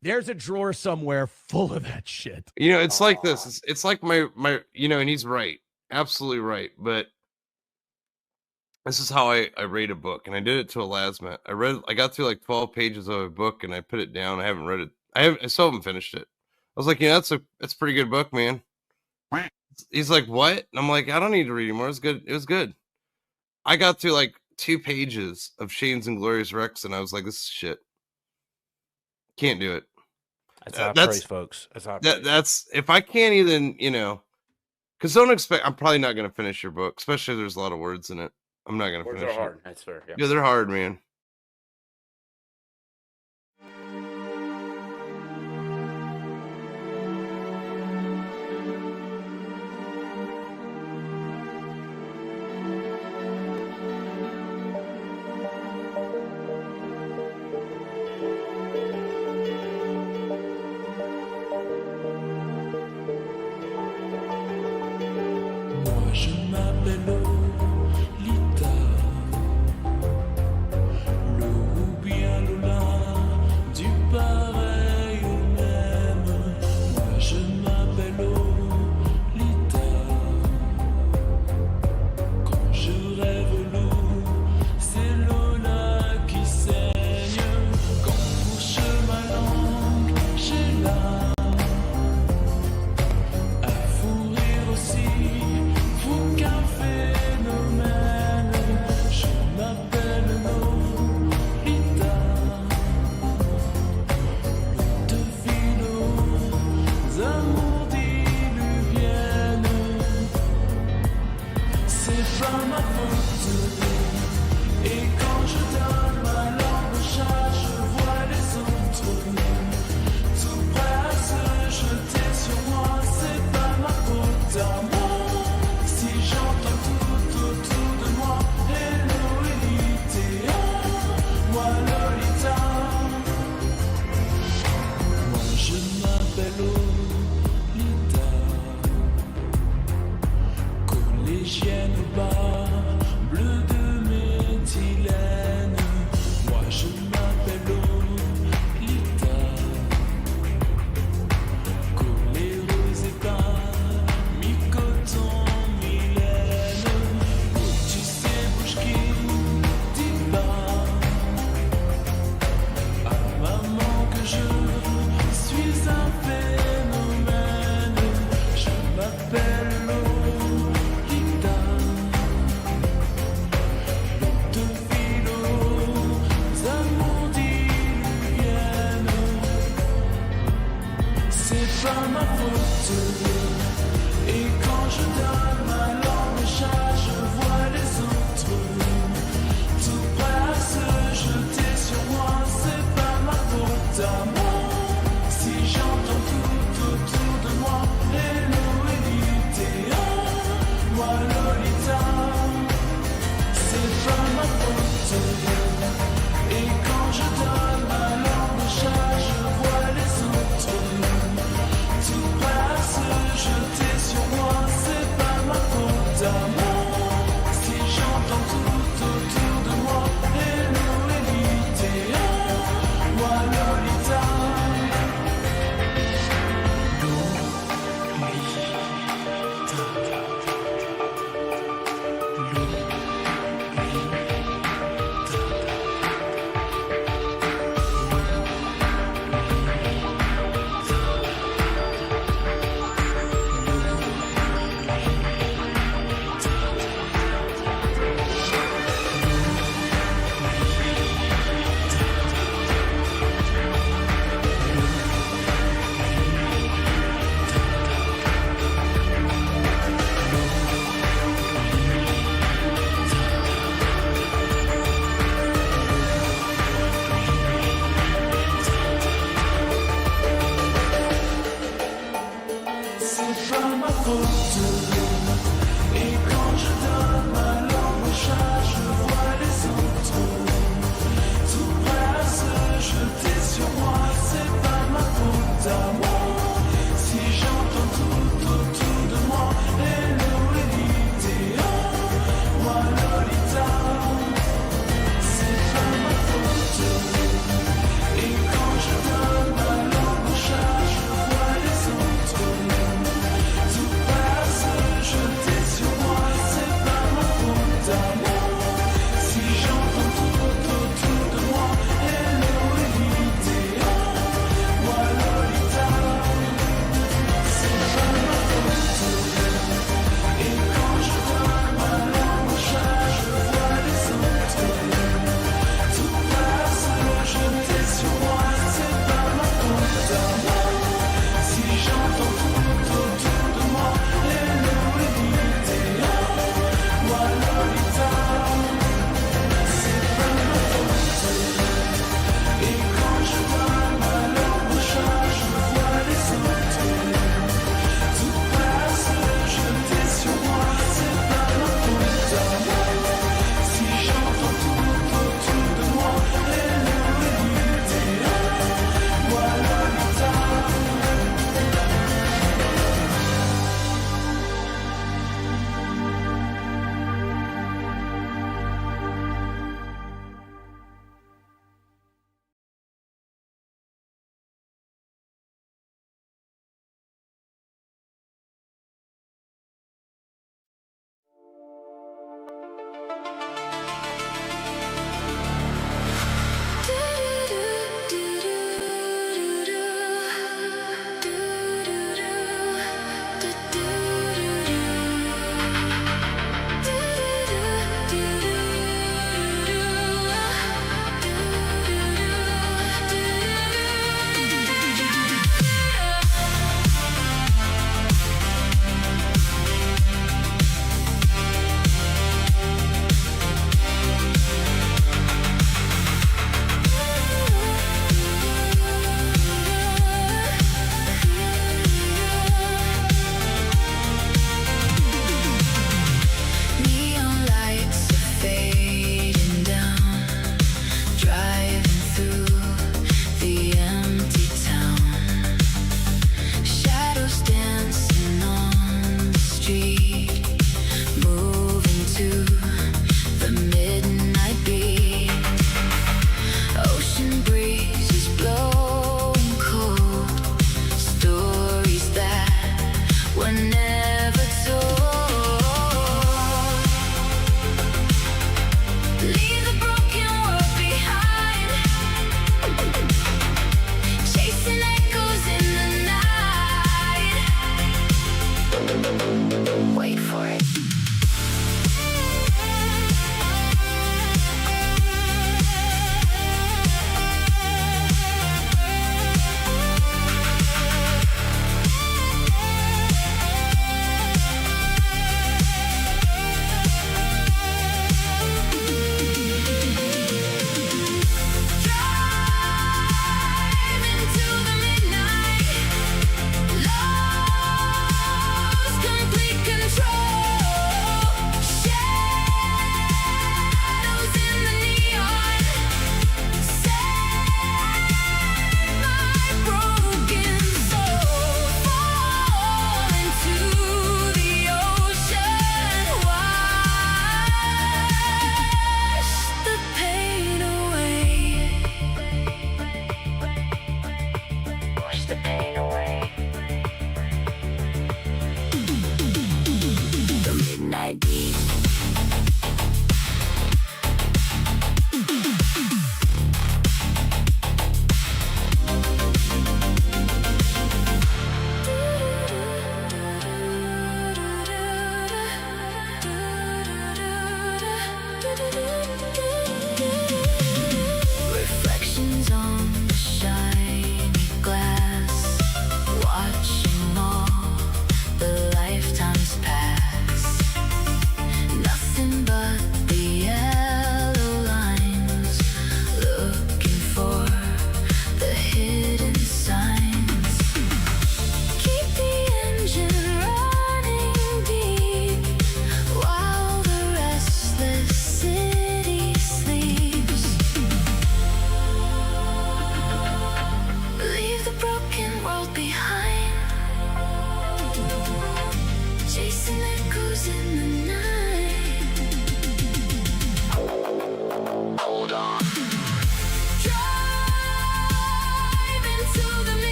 There's a drawer somewhere full of that shit. You know, it's like this. It's like my, you know, and he's right. Absolutely right. But this is how I rate a book. And I did it to Elasma. I got through like 12 pages of a book and I put it down. I haven't read it. I still haven't finished it. I was like, yeah, that's a pretty good book, man. He's like, what? And I'm like, I don't need to read anymore. It was good. It was good. I got through like 2 pages of Shane's Inglorious Rex and I was like, this is shit. Can't do it. That's high praise, folks. That's if I can't even, you know, because don't expect. I'm probably not going to finish your book, especially if there's a lot of words in it. I'm not going to finish it. Hard. That's fair. Yeah, they're hard, man. Je m'appelle Lolita.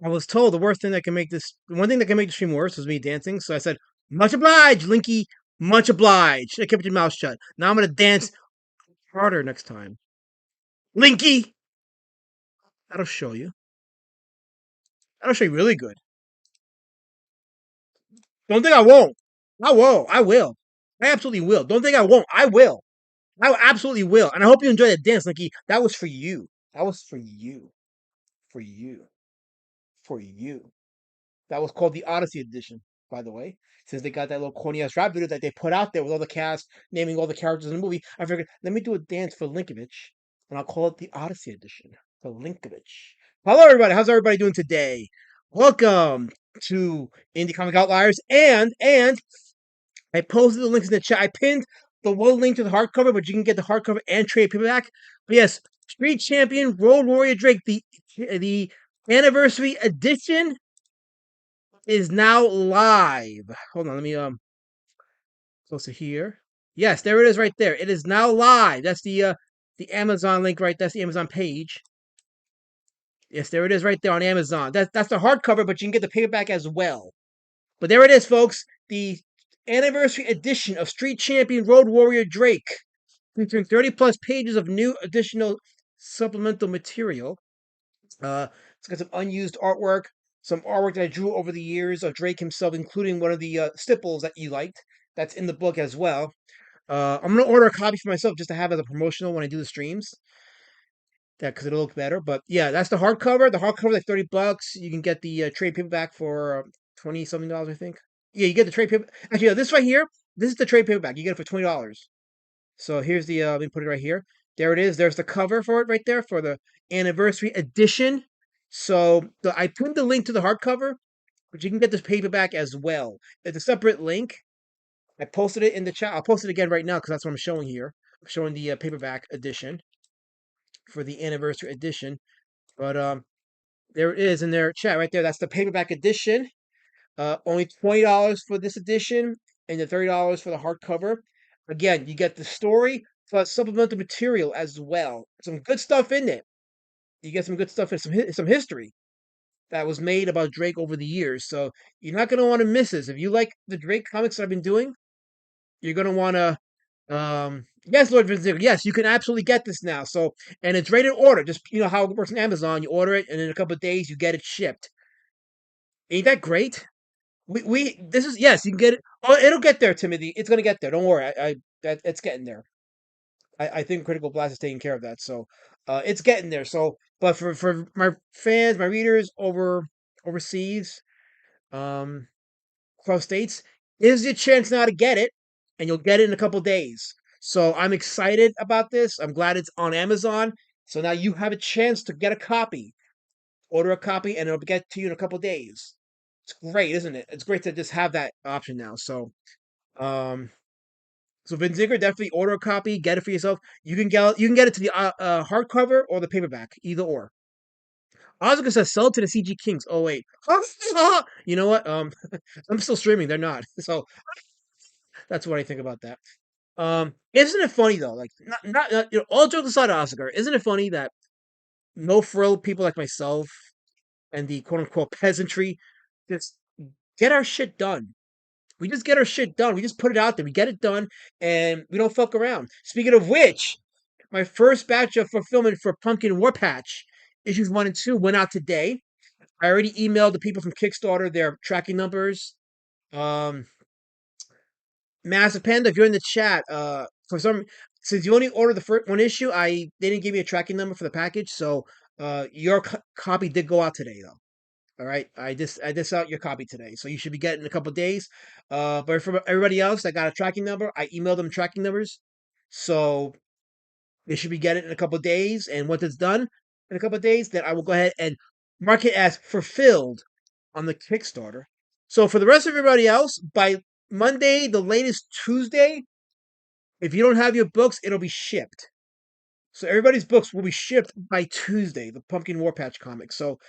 I was told the worst thing that can make this, one thing that can make the stream worse was me dancing. So I said, much obliged, Linky, much obliged. I kept your mouth shut. Now I'm going to dance harder next time. Linky! That'll show you. That'll show you really good. Don't think I won't. I will. I will. I absolutely will. Don't think I won't. I will. I absolutely will. And I hope you enjoy that dance, Linky. That was for you. That was for you. For you. For you. That was called the Odyssey Edition, by the way. Since they got that little corny ass rap video that they put out there with all the cast naming all the characters in the movie, I figured, let me do a dance for Linkovich, and I'll call it the Odyssey Edition for Linkovich. Hello, everybody. How's everybody doing today? Welcome to Indie Comic Outliers, and I posted the links in the chat. I pinned the one link to the hardcover, but you can get the hardcover and trade paperback. But yes, Street Champion Road Warrior Drake, the anniversary edition is now live. Hold on, let me close to here. Yes, there it is right there. It is now live. That's the Amazon link right. That's the Amazon page. Yes, there it is right there on Amazon. That's the hardcover, but you can get the paperback as well. But there it is, folks. The anniversary edition of Street Champion Road Warrior Drake, featuring 30 plus pages of new additional supplemental material. It's got some unused artwork, some artwork that I drew over the years of Drake himself, including one of the stipples that you liked. That's in the book as well. I'm gonna order a copy for myself just to have as a promotional when I do the streams. That because it'll look better. But yeah, that's the hardcover. The hardcover like $30. You can get the trade paperback for $20 something, I think. Yeah, you get the trade paper. Actually, this right here, this is the trade paperback. You get it for $20. So here's the let me put it right here. There it is. There's the cover for it right there for the anniversary edition. So I pinned the link to the hardcover, but you can get this paperback as well. It's a separate link. I posted it in the chat. I'll post it again right now because that's what I'm showing here. I'm showing the paperback edition for the anniversary edition. But there it is in their chat right there. That's the paperback edition. Only $20 for this edition and the $30 for the hardcover. Again, you get the story plus supplemental material as well. Some good stuff in it. You get some good stuff and some history that was made about Drake over the years. So you're not going to want to miss this. If you like the Drake comics that I've been doing, you're going to want to. Yes, Lord Vince, yes, you can absolutely get this now. So, and it's rated order. Just how it works on Amazon. You order it, and in a couple of days, you get it shipped. Ain't that great? This is yes, you can get it. Oh, it'll get there, Timothy. It's gonna get there. Don't worry. It's getting there. I think Critical Blast is taking care of that. So, it's getting there. So, but for my fans, my readers overseas, across states, is your chance now to get it, and you'll get it in a couple days. So I'm excited about this. I'm glad it's on Amazon. So now you have a chance to get a copy. Order a copy, and it'll get to you in a couple days. It's great, isn't it? It's great to just have that option now. So, um, so Vinziger, definitely order a copy, get it for yourself. You can get it to the hardcover or the paperback, either or. Ozika says sell it to the CG Kings. Oh wait, you know what? I'm still streaming. They're not. So that's what I think about that. Isn't it funny though? Like, not all jokes aside, Oscar, isn't it funny that no frill people like myself and the quote unquote peasantry just get our shit done? We just get our shit done. We just put it out there. We get it done, and we don't fuck around. Speaking of which, my first batch of fulfillment for Pumpkin War Patch issues 1 and 2 went out today. I already emailed the people from Kickstarter their tracking numbers. Massive Panda, if you're in the chat, since you only ordered the first one issue, they didn't give me a tracking number for the package, so your copy did go out today though. All right, I just out your copy today, so you should be getting in a couple days. But for everybody else that got a tracking number, I emailed them tracking numbers, so they should be getting it in a couple days. And once it's done in a couple days, then I will go ahead and mark it as fulfilled on the Kickstarter. So for the rest of everybody else, by Monday, the latest Tuesday, if you don't have your books, it'll be shipped. So everybody's books will be shipped by Tuesday, the Pumpkin War Patch comic. So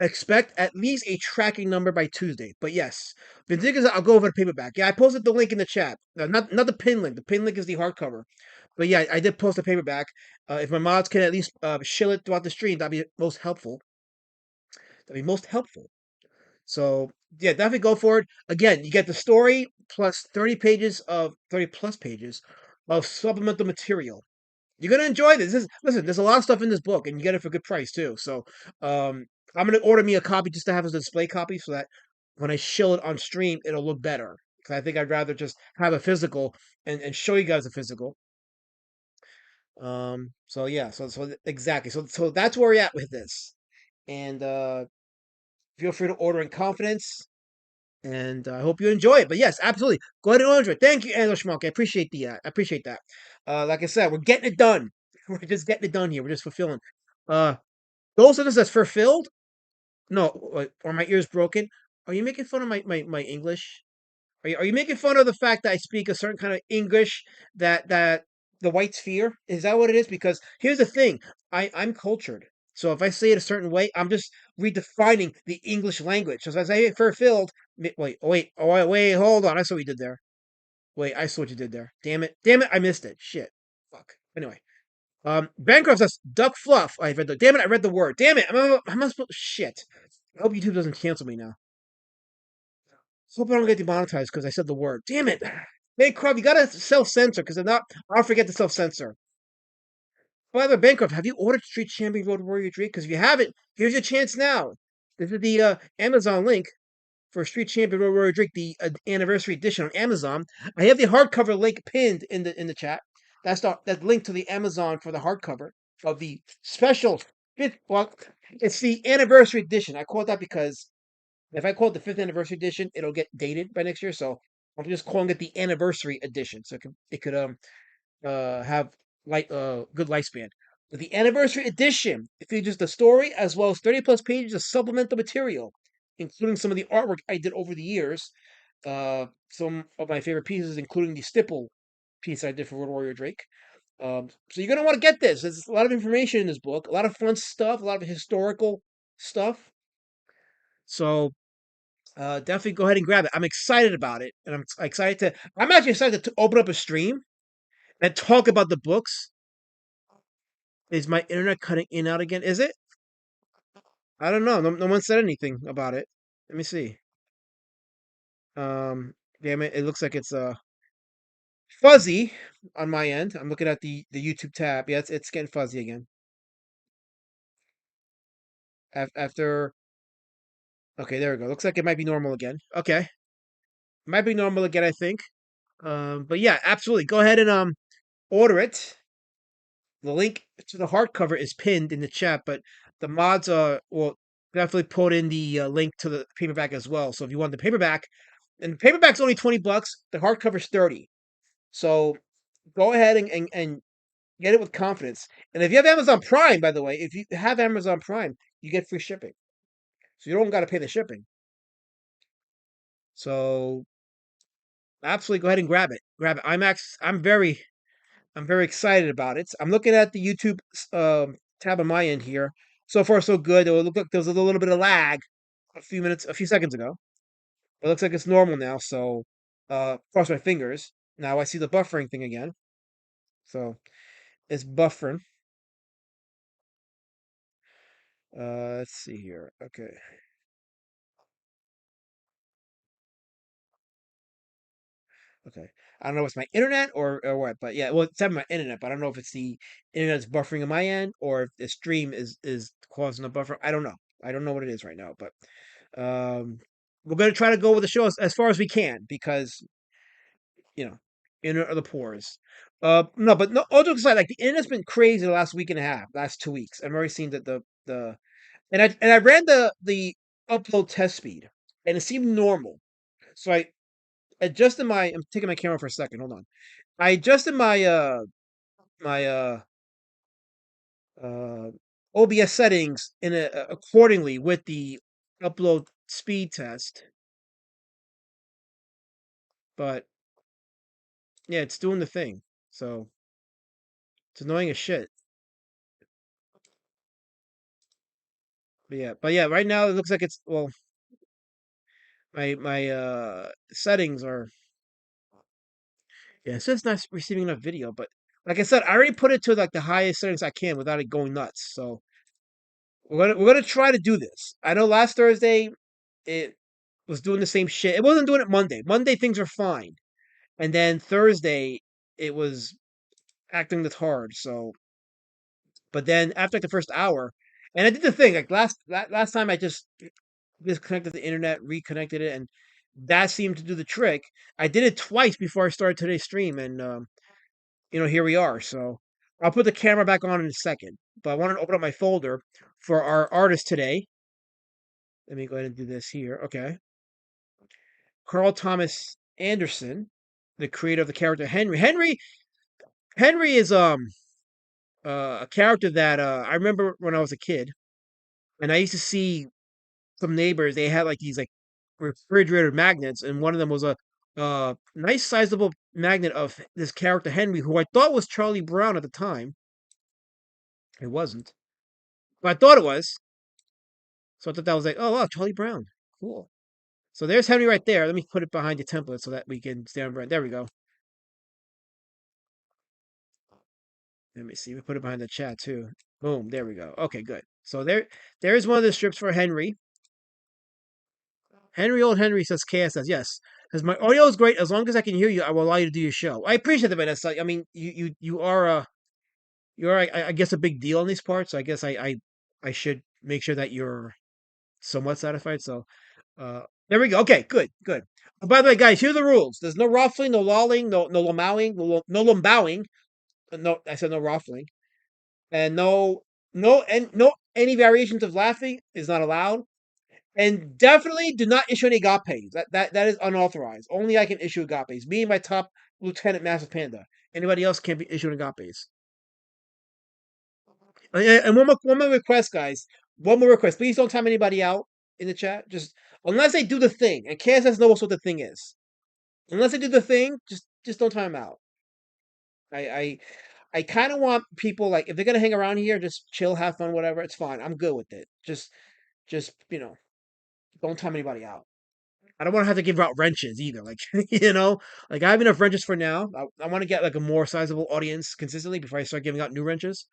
expect at least a tracking number by Tuesday. But yes, Vindigas, I'll go over the paperback. Yeah, I posted the link in the chat. Not the pin link. The pin link is the hardcover. But yeah, I did post a paperback. If my mods can at least shill it throughout the stream, that'd be most helpful. that'd be most helpful. So yeah, definitely go for it. Again, you get the story plus 30 plus pages of supplemental material. You're gonna enjoy this. Listen, there's a lot of stuff in this book, and you get it for a good price too. So um, I'm gonna order me a copy just to have as a display copy, so that when I show it on stream, it'll look better. 'Cause I think I'd rather just have a physical and show you guys a physical. So yeah, exactly. So that's where we're at with this. And feel free to order in confidence. And I hope you enjoy it. But yes, absolutely. Go ahead and order it. Thank you, Angelo Schmuck. I appreciate that. Like I said, we're getting it done. We're just getting it done here. We're just fulfilling. Uh, those of us that's fulfilled. No, or my ears broken. Are you making fun of my English? Are you making fun of the fact that I speak a certain kind of English that the whites fear? Is that what it is? Because here's the thing, I'm cultured. So if I say it a certain way, I'm just redefining the English language. So as I say fulfilled, wait, hold on. I saw what you did there. Wait, I saw what you did there. Damn it, I missed it. Shit. Fuck. Anyway. Bancroft says duck fluff. Damn it, I read the word. Damn it, I'm not supposed shit. I hope YouTube doesn't cancel me now. Hope I don't get demonetized because I said the word. Damn it. Hey, Crub, you gotta self-censor because if not, I'll forget to self-censor. By the way, Bancroft, have you ordered Street Champion Road Warrior Drake? Because if you haven't, here's your chance now. This is the Amazon link for Street Champion Road Warrior Drake, the anniversary edition on Amazon. I have the hardcover link pinned in the chat. That's that link to the Amazon for the hardcover of the special fifth. Well, it's the anniversary edition. I call it that because if I call it the fifth anniversary edition, it'll get dated by next year. So I'm just calling it the anniversary edition, so it could have good lifespan. But the anniversary edition, it features the story as well as 30 plus pages of supplemental material, including some of the artwork I did over the years. Some of my favorite pieces, including the stipple piece I did for Road Warrior Drake. So you're gonna want to get this. There's a lot of information in this book, a lot of fun stuff, a lot of historical stuff. So definitely go ahead and grab it. I'm excited about it, and I'm actually excited to open up a stream and talk about the books. Is my internet cutting in and out again? Is it? I don't know. No one said anything about it. Let me see. Damn it! It looks like it's fuzzy on my end. I'm looking at the YouTube tab. Yeah, it's getting fuzzy again. After okay, there we go. Looks like it might be normal again. Okay, might be normal again. I think. But yeah, absolutely. Go ahead and order it. The link to the hardcover is pinned in the chat, but the mods will definitely put in the link to the paperback as well. So if you want the paperback, and the paperback's only $20, the hardcover's 30. So go ahead and get it with confidence. And if you have Amazon Prime, by the way, if you have Amazon Prime, you get free shipping. So you don't got to pay the shipping. So absolutely go ahead and grab it. Grab it. I'm very excited about it. I'm looking at the YouTube tab on my end here. So far, so good. It will look like there was a little bit of lag a few seconds ago. It looks like it's normal now. So, cross my fingers. Now I see the buffering thing again. So it's buffering. Let's see here. Okay. Okay. I don't know if it's my internet or what, but yeah, well, it's having my internet, but I don't know if it's the internet's buffering on my end or if the stream is causing a buffer. I don't know. I don't know what it is right now, but we're gonna try to go with the show as far as we can because you know, internet are the poorest. No, but no, all jokes aside, like the internet's been crazy the last week and a half, last 2 weeks. I've already seen that the and I ran the upload test speed and it seemed normal. So I adjusted my. I'm taking my camera for a second. Hold on. I adjusted my uh OBS settings accordingly with the upload speed test. But yeah, it's doing the thing. So it's annoying as shit. But yeah, right now it looks like it's well my settings are yeah, it says not receiving enough video, but like I said, I already put it to like the highest settings I can without it going nuts. So we're gonna try to do this. I know last Thursday it was doing the same shit. It wasn't doing it Monday. Monday things are fine, and then Thursday it was acting this hard. So, but then after like the first hour, and I did the thing like last time I just disconnected the internet, reconnected it, and that seemed to do the trick. I did it twice before I started today's stream, and here we are. So I'll put the camera back on in a second, but I wanted to open up my folder for our artist today. Let me go ahead and do this here. Okay. Carl Thomas Anderson, the creator of the character Henry. Henry is a character that I remember when I was a kid, and I used to see some neighbors. They had like these like refrigerator magnets, and one of them was a nice sizable magnet of this character Henry, who I thought was Charlie Brown at the time. It wasn't, but I thought it was. So I thought that was like, oh wow, Charlie Brown, cool. So there's Henry right there. Let me put it behind the template so that we can stay on brand. There we go. Let me see. We put it behind the chat too. Boom. There we go. Okay, good. So there's one of the strips for Henry. Old Henry says KSS. Yes, because my audio is great. As long as I can hear you, I will allow you to do your show. I appreciate that, Vanessa. I mean, you are I guess a big deal in these parts. So I guess I should make sure that you're somewhat satisfied. So there we go. Okay, good, good. By the way, guys, here are the rules. There's no ruffling, no lolling, no lumbowing, no lumbowing. No, I said no ruffling, and no any variations of laughing is not allowed. And definitely do not issue any agapes. That is unauthorized. Only I can issue agapes. Me and my top lieutenant, Massive Panda. Anybody else can't be issuing agapes. And one more request, guys. One more request. Please don't time anybody out in the chat. Just unless they do the thing, and KSS knows what the thing is. Unless they do the thing, just don't time them out. I kind of want people like if they're gonna hang around here, just chill, have fun, whatever. It's fine. I'm good with it. Just don't time anybody out. I don't want to have to give out wrenches either. Like like I have enough wrenches for now. I want to get like a more sizable audience consistently before I start giving out new wrenches.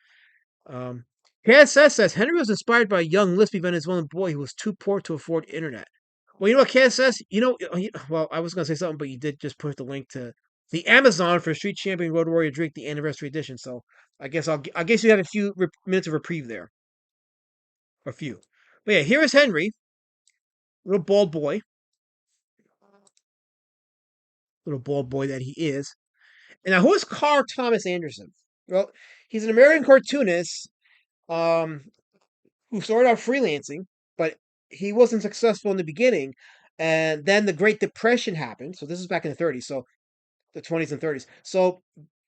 Um, KSS says Henry was inspired by a young lispy Venezuelan boy who was too poor to afford internet. Well, you know what, KSS? Well, I was gonna say something, but you did just put the link to the Amazon for Street Champion Road Warrior Drake, the anniversary edition. So I guess you had a few minutes of reprieve there, a few. But yeah, here is Henry, little bald boy, that he is. And now, who is Carl Thomas Anderson? Well, he's an American cartoonist um, who started out freelancing, but he wasn't successful in the beginning. And then the Great Depression happened. So this is back in the 30s, so the 20s and 30s. So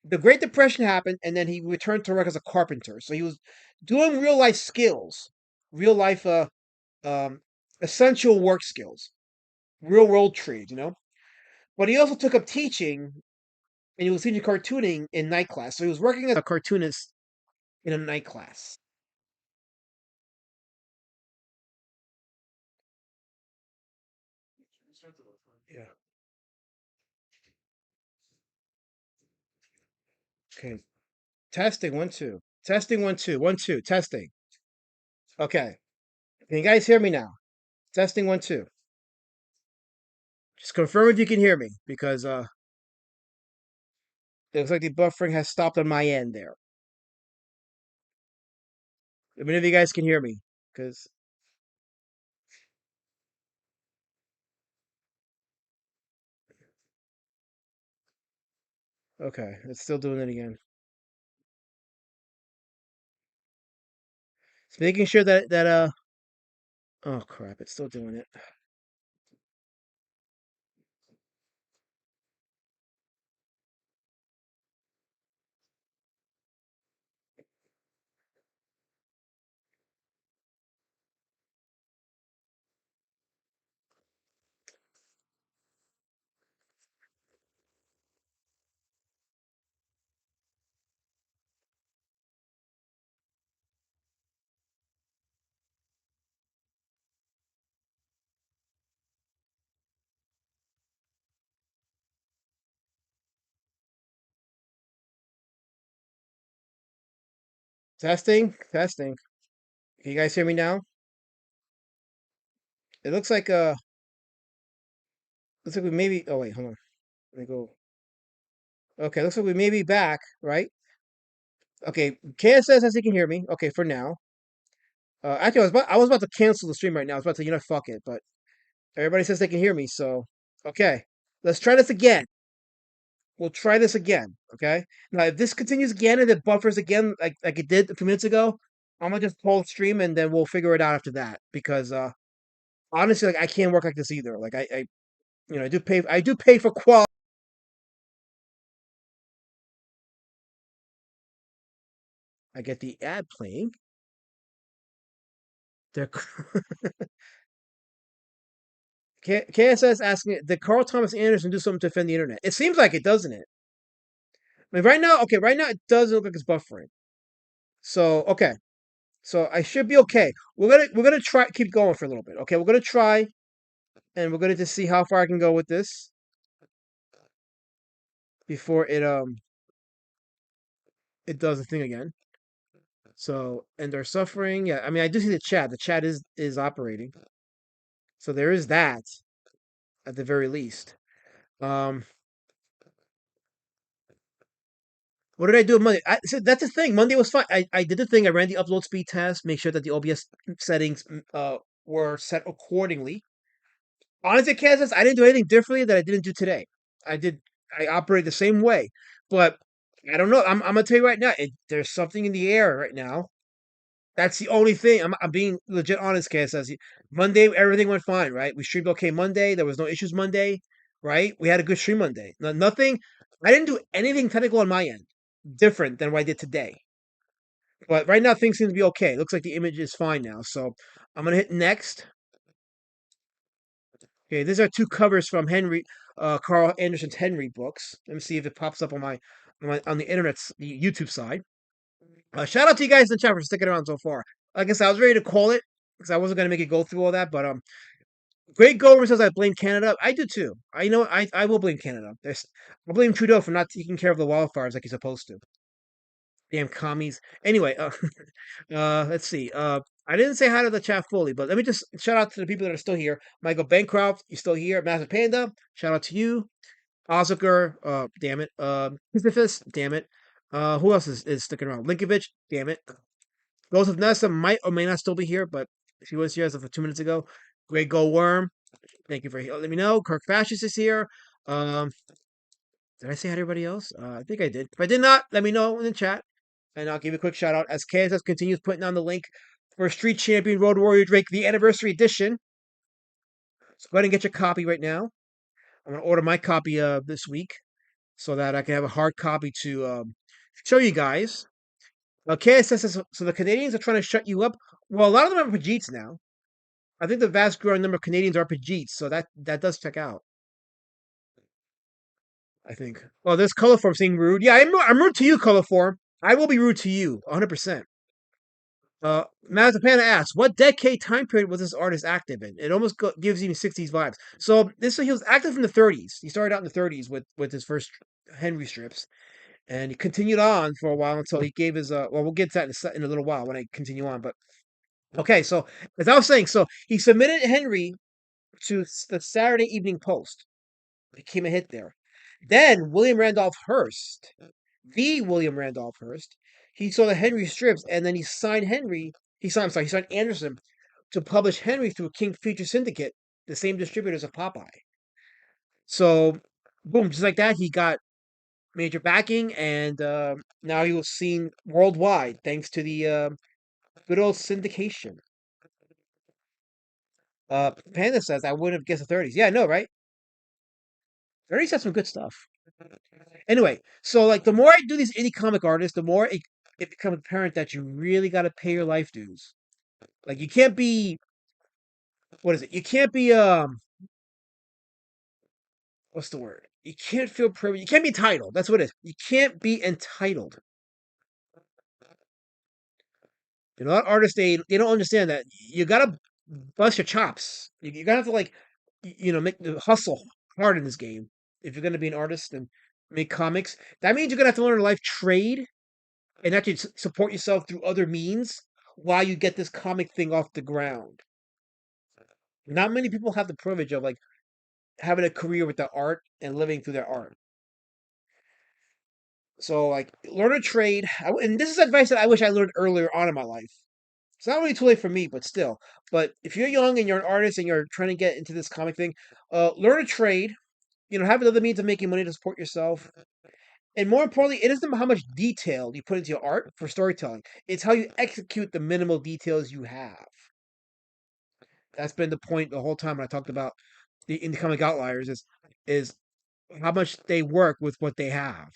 the Great Depression happened, and then he returned to work as a carpenter. So he was doing real life skills, real life um, essential work skills, real world trades. But he also took up teaching, and he was teaching cartooning in night class. So he was working as a cartoonist in a night class. Yeah. Okay. Testing 1 2. Testing 1 2. 1 2. Testing. Okay. Can you guys hear me now? Testing 1 2. Just confirm if you can hear me because it looks like the buffering has stopped on my end there. Let me know if you guys can hear me because okay, it's still doing it again. It's making sure that oh crap, it's still doing it. Testing, testing. Can you guys hear me now? It looks like we maybe. Oh wait, hold on. Let me go. Okay, looks like we may be back, right? Okay, KS says he can hear me. Okay, for now. Actually, I was about to cancel the stream right now. I was about to, fuck it, but everybody says they can hear me, so okay. Let's try this again. We'll try this again, okay? Now, if this continues again and it buffers again, like it did a few minutes ago, I'm gonna just hold stream and then we'll figure it out after that. Because honestly, like I can't work like this either. Like I do pay for quality. I get the ad playing. They're KSS asking, did Carl Thomas Anderson do something to defend the internet? It seems like it, doesn't it? I mean, right now it doesn't look like it's buffering. So okay, so I should be okay. We're gonna try keep going for a little bit. Okay, we're gonna try, and we're gonna just see how far I can go with this before it does the thing again. So end our suffering. Yeah, I mean I do see the chat. The chat is operating. So there is that at the very least. Um, what did I do on Monday? So that's the thing. Monday was fine. I did the thing. I ran the upload speed test, make sure that the OBS settings were set accordingly. Honestly, Kansas, I didn't do anything differently that I didn't do today. I operate the same way, but I don't know. I'm gonna tell you right now. There's something in the air right now. That's the only thing. I'm being legit honest, Kansas. Monday, everything went fine, right? We streamed okay Monday. There was no issues Monday, right? We had a good stream Monday. Nothing. I didn't do anything technical on my end different than what I did today. But right now, things seem to be okay. It looks like the image is fine now. So I'm gonna hit next. Okay, these are two covers from Carl Anderson's Henry books. Let me see if it pops up on on the internet's the YouTube side. Shout out to you guys in the chat for sticking around so far. Like I said, I was ready to call it because I wasn't gonna make it go through all that. But Great Gomer says I blame Canada. I do too. I will blame Canada. I blame Trudeau for not taking care of the wildfires like he's supposed to. Damn commies. Anyway, let's see. I didn't say hi to the chat fully, but let me just shout out to the people that are still here. Michael Bancroft, you still here. Master Panda, shout out to you. Ozuker, damn it. Sisyphus, damn it. Who else is sticking around? Linkovich, damn it. Ghost of Nessa might or may not still be here, but she was here as of 2 minutes ago. Great Go Worm, thank you for let me know. Kirk Fascist is here. Um, did I say hi to everybody else? I think I did. If I did not, let me know in the chat. And I'll give you a quick shout out as KSS continues putting on the link for Street Champion Road Warrior Drake, the anniversary edition. So go ahead and get your copy right now. I'm going to order my copy this week so that I can have a hard copy to show you guys. KSS says, so the Canadians are trying to shut you up. Well, a lot of them are Pajeets now. I think the vast growing number of Canadians are Pajeets, so that does check out. I think. Oh, there's Colorform saying rude. Yeah, I'm rude to you, Colorform. I will be rude to you, 100%. Mazapana asks, what decade time period was this artist active in? It almost gives you 60s vibes. So he was active in the 30s. He started out in the 30s with his first Henry strips, and he continued on for a while until he gave his well, we'll get to that in a little while when I continue on. But okay, so as I was saying, so he submitted Henry to the Saturday Evening Post. Became a hit there. Then William Randolph Hearst, the William Randolph Hearst, he saw the Henry strips, and then he signed he signed Anderson to publish Henry through King Feature Syndicate, the same distributors of Popeye. So, boom, just like that, he got major backing, and now he was seen worldwide thanks to the good old syndication. Panda says, I wouldn't have guessed the 30s. Yeah, I know, right? 30s has some good stuff. Anyway, so like the more I do these indie comic artists, the more it becomes apparent that you really got to pay your life dues. Like you can't be, what is it? You can't be what's the word? You can't feel privileged. You can't be entitled. That's what it is. You can't be entitled. You know, artists they don't understand that you gotta bust your chops. You gotta have to like, make the hustle hard in this game if you're gonna be an artist and make comics. That means you're gonna have to learn a life trade and actually support yourself through other means why you get this comic thing off the ground. Not many people have the privilege of like having a career with their art and living through their art. So like learn a trade, and this is advice that I wish I learned earlier on in my life. It's not really too late for me, but still. But if you're young and you're an artist and you're trying to get into this comic thing, learn a trade. Have another means of making money to support yourself. And more importantly, it isn't how much detail you put into your art for storytelling. It's how you execute the minimal details you have. That's been the point the whole time when I talked about in the comic Outliers is how much they work with what they have.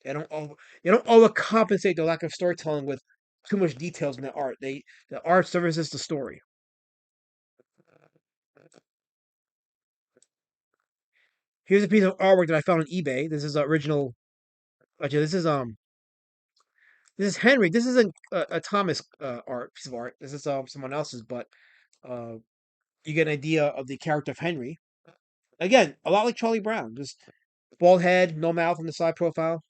They don't overcompensate the lack of storytelling with too much details in the art. The art services the story. Here's a piece of artwork that I found on eBay. This is original. Actually, this is Henry. This isn't a Thomas art piece of art. This is someone else's, but uh, you get an idea of the character of Henry. Again, a lot like Charlie Brown, just bald head, no mouth on the side profile.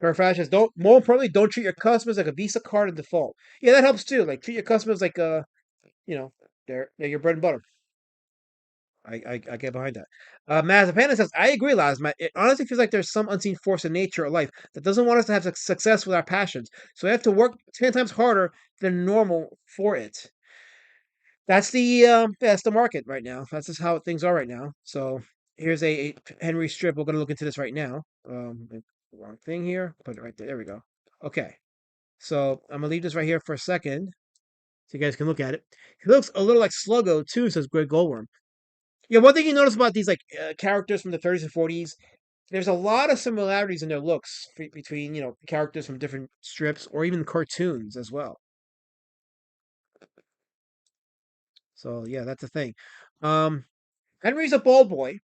Fairfax says, don't. More importantly, don't treat your customers like a Visa card in default. Yeah, that helps too. Like treat your customers like they're your bread and butter. I get behind that. Mazepana says, I agree, Lasma. It honestly feels like there's some unseen force in nature or life that doesn't want us to have success with our passions. So we have to work 10 times harder than normal for it. That's the market right now. That's just how things are right now. So here's a Henry strip. We're going to look into this right now. Wrong thing here. Put it right there. There we go. Okay. So I'm gonna leave this right here for a second, so you guys can look at it. He looks a little like Sluggo too, says Greg Goldworm. Yeah, one thing you notice about these like characters from the 30s and 40s, there's a lot of similarities in their looks between characters from different strips or even cartoons as well. So yeah, that's the thing. Henry's a ball boy,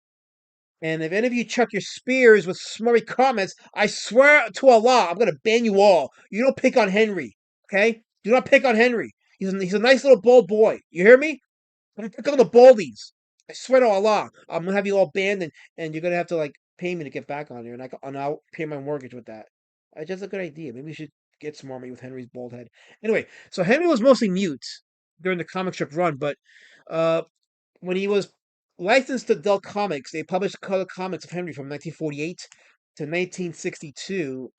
and if any of you chuck your spears with smurry comments, I swear to Allah, I'm gonna ban you all. You don't pick on Henry, okay? Do not pick on Henry. He's a nice little bald boy. You hear me? I'm gonna pick on the baldies. I swear to Allah, I'm gonna have you all banned, and you're gonna have to like pay me to get back on here, and I'll pay my mortgage with that. It's just a good idea. Maybe we should get smarmy with Henry's bald head. Anyway, so Henry was mostly mute during the comic strip run, but uh, when he was licensed to Dell Comics, they published color comics of Henry from 1948 to 1962,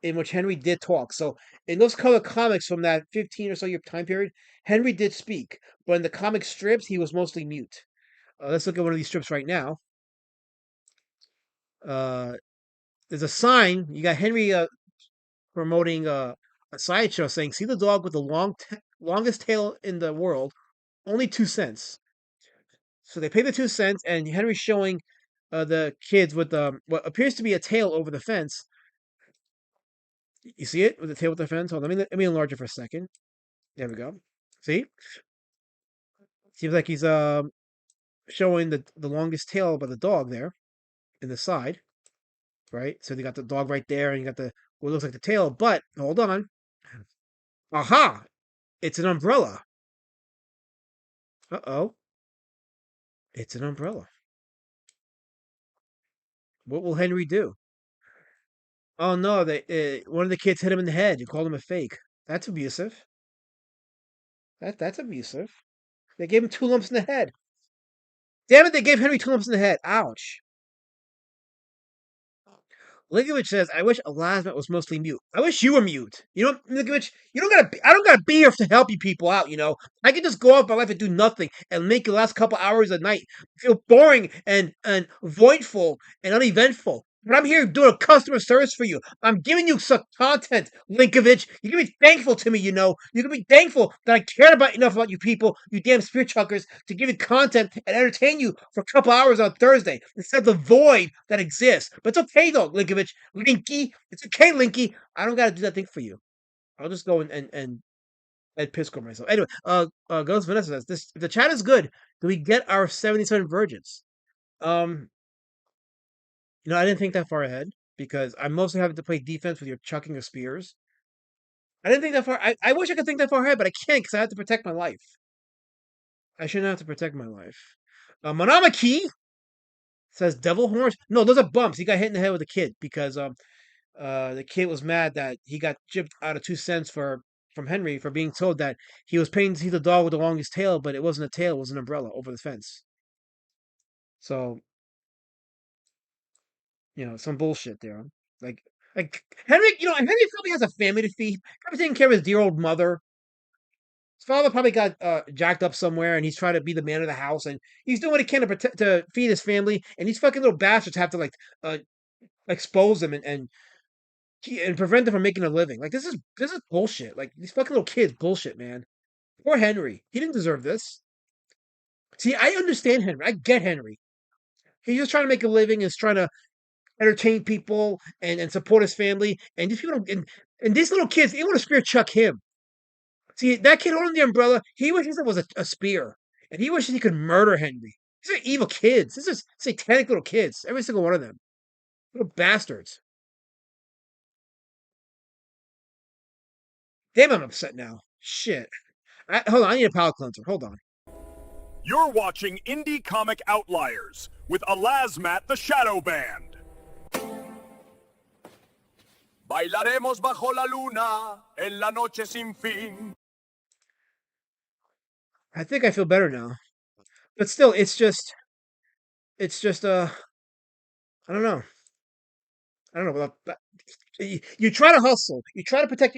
in which Henry did talk. So in those color comics from that 15 or so year time period, Henry did speak, but in the comic strips, he was mostly mute. Let's look at one of these strips right now. There's a sign. You got Henry promoting a sideshow saying, "See the dog with the longest tail in the world, only 2 cents." So they pay the 2 cents, and Henry's showing the kids with what appears to be a tail over the fence. You see it with the tail with the fence? Hold on, let me enlarge it for a second. There we go. See? Seems like he's showing the longest tail by the dog there in the side, right? So they got the dog right there, and you got what looks like the tail. But hold on, aha! It's an umbrella. Uh-oh, it's an umbrella. What will Henry do? Oh no, one of the kids hit him in the head and called him a fake. That's abusive. That's abusive. They gave him 2 lumps in the head. Damn it! They gave Henry 2 lumps in the head. Ouch. Linkovich says, I wish Elasmat was mostly mute. I wish you were mute. Linkovich, I don't gotta be here to help you people out, I can just go out my life and do nothing and make the last couple hours of night feel boring and voidful and uneventful. But I'm here doing a customer service for you. I'm giving you some content, Linkovich. You can be thankful to me, You can be thankful that I cared enough about you people, you damn spear chuckers, to give you content and entertain you for a couple hours on Thursday instead of the void that exists. But it's okay, though, Linkovich. Linky. It's okay, Linky. I don't got to do that thing for you. I'll just go and piss score myself. Anyway, Ghost Vanessa says, the chat is good. Do we get our 77 virgins? I didn't think that far ahead because I'm mostly having to play defense with your chucking of spears. I didn't think that far. I wish I could think that far ahead, but I can't because I have to protect my life. I shouldn't have to protect my life. Monamaki says devil horns. No, those are bumps. He got hit in the head with a kid because the kid was mad that he got gypped out of 2 cents from Henry for being told that he was paying to see the dog with the longest tail, but it wasn't a tail, it was an umbrella over the fence. So, some bullshit there. Like, like Henry, Henry probably has a family to feed. Probably taking care of his dear old mother. His father probably got jacked up somewhere, and he's trying to be the man of the house, and he's doing what he can to feed his family. And these fucking little bastards have to uh, expose them and prevent them from making a living. Like this is bullshit. Like these fucking little kids, bullshit, man. Poor Henry. He didn't deserve this. See, I understand Henry. I get Henry. He's just trying to make a living. Is trying to entertain people and support his family. And these people and these little kids, they want to spear chuck him. See, that kid holding the umbrella, he wishes it was a spear. And he wishes he could murder Henry. These are evil kids. These are satanic little kids. Every single one of them. Little bastards. Damn, I'm upset now. Shit. Hold on, I need a palate cleanser. Hold on. You're watching Indie Comic Outliers with Alasmat the Shadow Band. Bailaremos bajo la luna en la noche sin fin. I think I feel better now. But still, it's just I don't know. I don't know. But you try to hustle. You try to protect,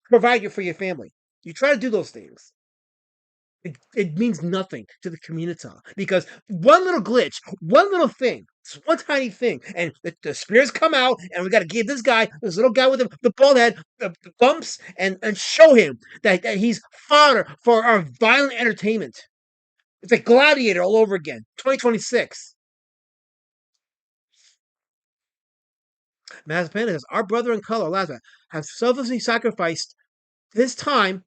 provide for your family. You try to do those things. It means nothing to the community because one little glitch, one little thing, one tiny thing, and the spears come out, and we got to give this little guy with the bald head, the bumps, and show him that he's fodder for our violent entertainment. It's like Gladiator all over again, 2026. Mazepin says, our brother in color, Lazarus, has selflessly sacrificed his time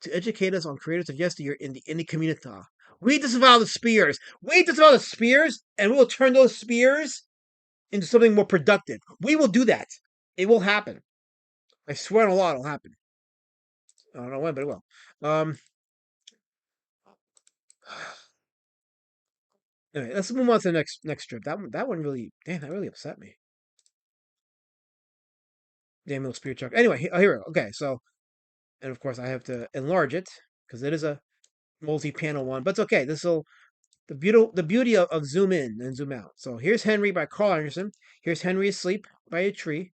to educate us on creators of yesteryear in the indie community. We disavow the spears. We disavow the spears, and we will turn those spears into something more productive. We will do that. It will happen. I swear on a lot it'll happen. I don't know when, but it will. Anyway, let's move on to the next strip. That one really, damn, that really upset me. Damn little spear chuck. Anyway, here we go. Okay, so, and of course I have to enlarge it because it is a multi-panel one, but it's okay. The beauty of zoom in and zoom out. So here's Henry by Carl Anderson. Here's Henry asleep by a tree,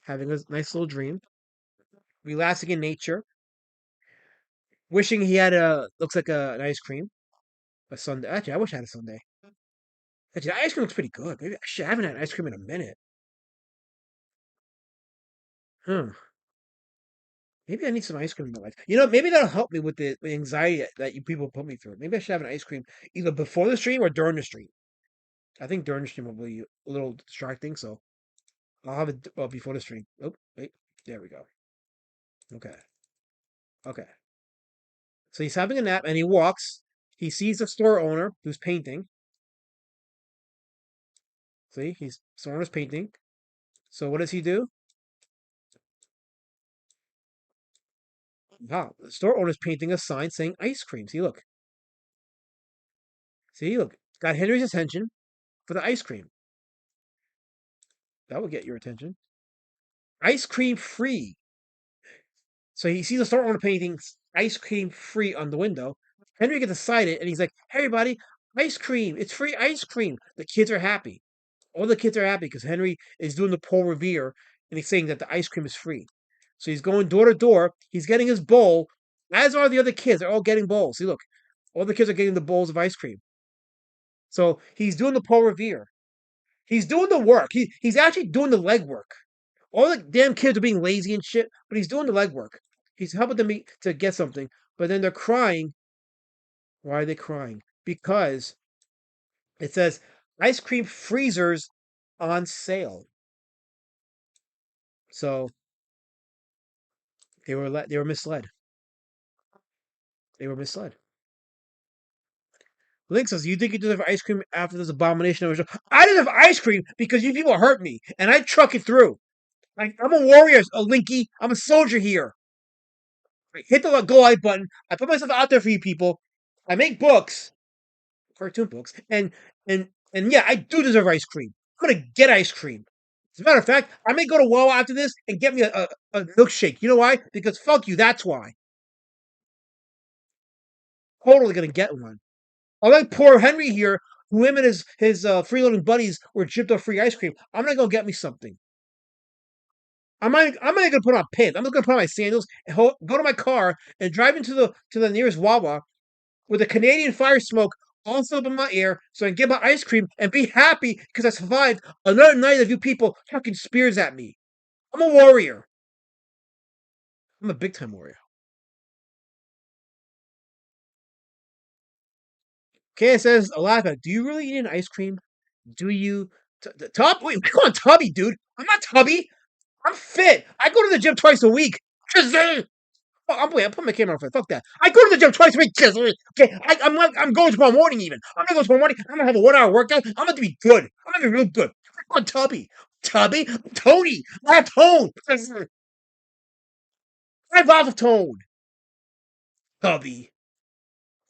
having a nice little dream, relaxing in nature, wishing he had looks like an ice cream, a sundae. Actually, I wish I had a sundae. Actually, the ice cream looks pretty good. Maybe I haven't had ice cream in a minute. Maybe I need some ice cream in my life. Maybe that'll help me with the anxiety that you people put me through. Maybe I should have an ice cream either before the stream or during the stream. I think during the stream will be a little distracting, so I'll have it before the stream. Oh, wait. There we go. Okay. Okay. So he's having a nap and he walks. He sees the store owner who's painting. See, store owner's painting. So what does he do? Wow, the store owner's painting a sign saying ice cream. See, look. See, look. Got Henry's attention for the ice cream. That will get your attention. Ice cream free. So he sees the store owner painting ice cream free on the window. Henry gets excited and he's like, hey, everybody, ice cream. It's free ice cream. The kids are happy. All the kids are happy because Henry is doing the Paul Revere and he's saying that the ice cream is free. So he's going door to door. He's getting his bowl, as are the other kids. They're all getting bowls. See, look, all the kids are getting the bowls of ice cream. So he's doing the Paul Revere. He's doing the work. He's actually doing the legwork. All the damn kids are being lazy and shit, but he's doing the legwork. He's helping them to get something, but then they're crying. Why are they crying? Because it says ice cream freezers on sale. So they were misled. They were misled. Link says, you think you deserve ice cream after this abomination of a show? I deserve ice cream because you people hurt me, and I truck it through. I'm a warrior, a Linky. I'm a soldier here. I hit the go like button. I put myself out there for you people. I make books, cartoon books, and And yeah, I do deserve ice cream. I'm gonna get ice cream. As a matter of fact, I may go to Wawa after this and get me a milkshake. You know why? Because fuck you, that's why. Totally gonna get one. Unlike poor Henry here, who him and his freeloading buddies were gypped off free ice cream. I'm gonna go get me something. I'm not gonna put on pants. I'm just gonna put on my sandals and go to my car and drive into the nearest Wawa with a Canadian fire smoke all filled in my ear so I can get my ice cream and be happy because I survived another night of you people chucking spears at me. I'm a warrior. I'm a big time warrior. Kaya says, Alaka, do you really eat an ice cream? Do you? Tub? Wait, come on, Tubby, dude. I'm not Tubby. I'm fit. I go to the gym twice a week. I'm putting my camera on. Fuck that. I go to the gym twice a week. Okay, I'm going tomorrow morning. Even I'm gonna go tomorrow morning. I'm gonna have a 1 hour workout. I'm gonna be good. I'm gonna be real good. Come on, Tubby, Tony. I have tone. I have lots of tone. Tubby.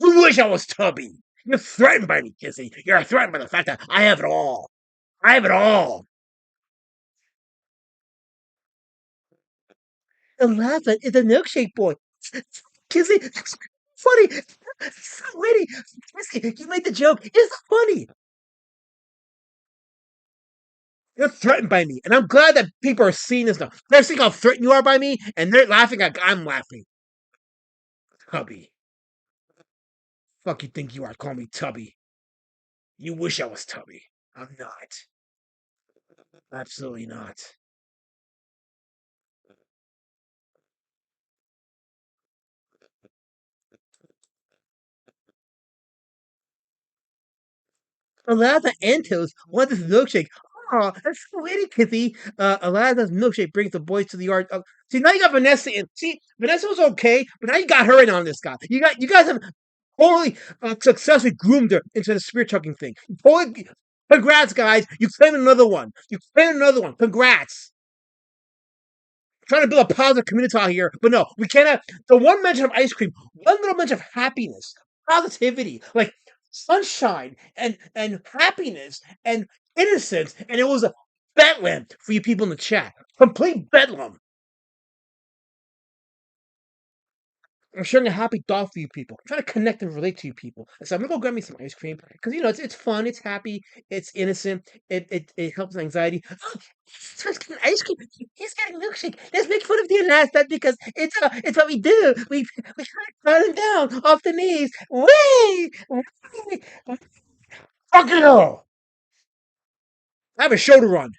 You wish I was Tubby. You're threatened by me, Kissy. You're threatened by the fact that I have it all. I have it all. The laughing is a milkshake boy. Kissy, funny. So witty. Kissy, you made the joke. It's funny. You're threatened by me, and I'm glad that people are seeing this now. They're seeing how threatened you are by me, and they're laughing like I'm laughing. Tubby. Fuck you think you are? Call me Tubby. You wish I was Tubby. I'm not. Absolutely not. Eliza Antos want this milkshake. Oh, that's so witty, Kitty. Eliza's milkshake brings the boys to the yard. See, now you got Vanessa in. See, Vanessa was okay, but now you got her in on this guy. You guys have totally successfully groomed her into the spear chucking thing. Totally, congrats, guys. You claimed another one. Congrats. Trying to build a positive community out here, but no, we can't have the one mention of ice cream, one little mention of happiness, positivity, like sunshine and happiness and innocence, and it was a bedlam for you people in the chat. Complete bedlam. I'm sharing a happy thought for you people. I'm trying to connect and relate to you people. So I'm gonna go grab me some ice cream because it's fun, it's happy, it's innocent, it helps anxiety. Oh, he's getting ice cream. He's getting milkshake. Let's make fun of the last that because it's what we do. We run him down off the knees. Whee! Fucking hell! I have a show to run.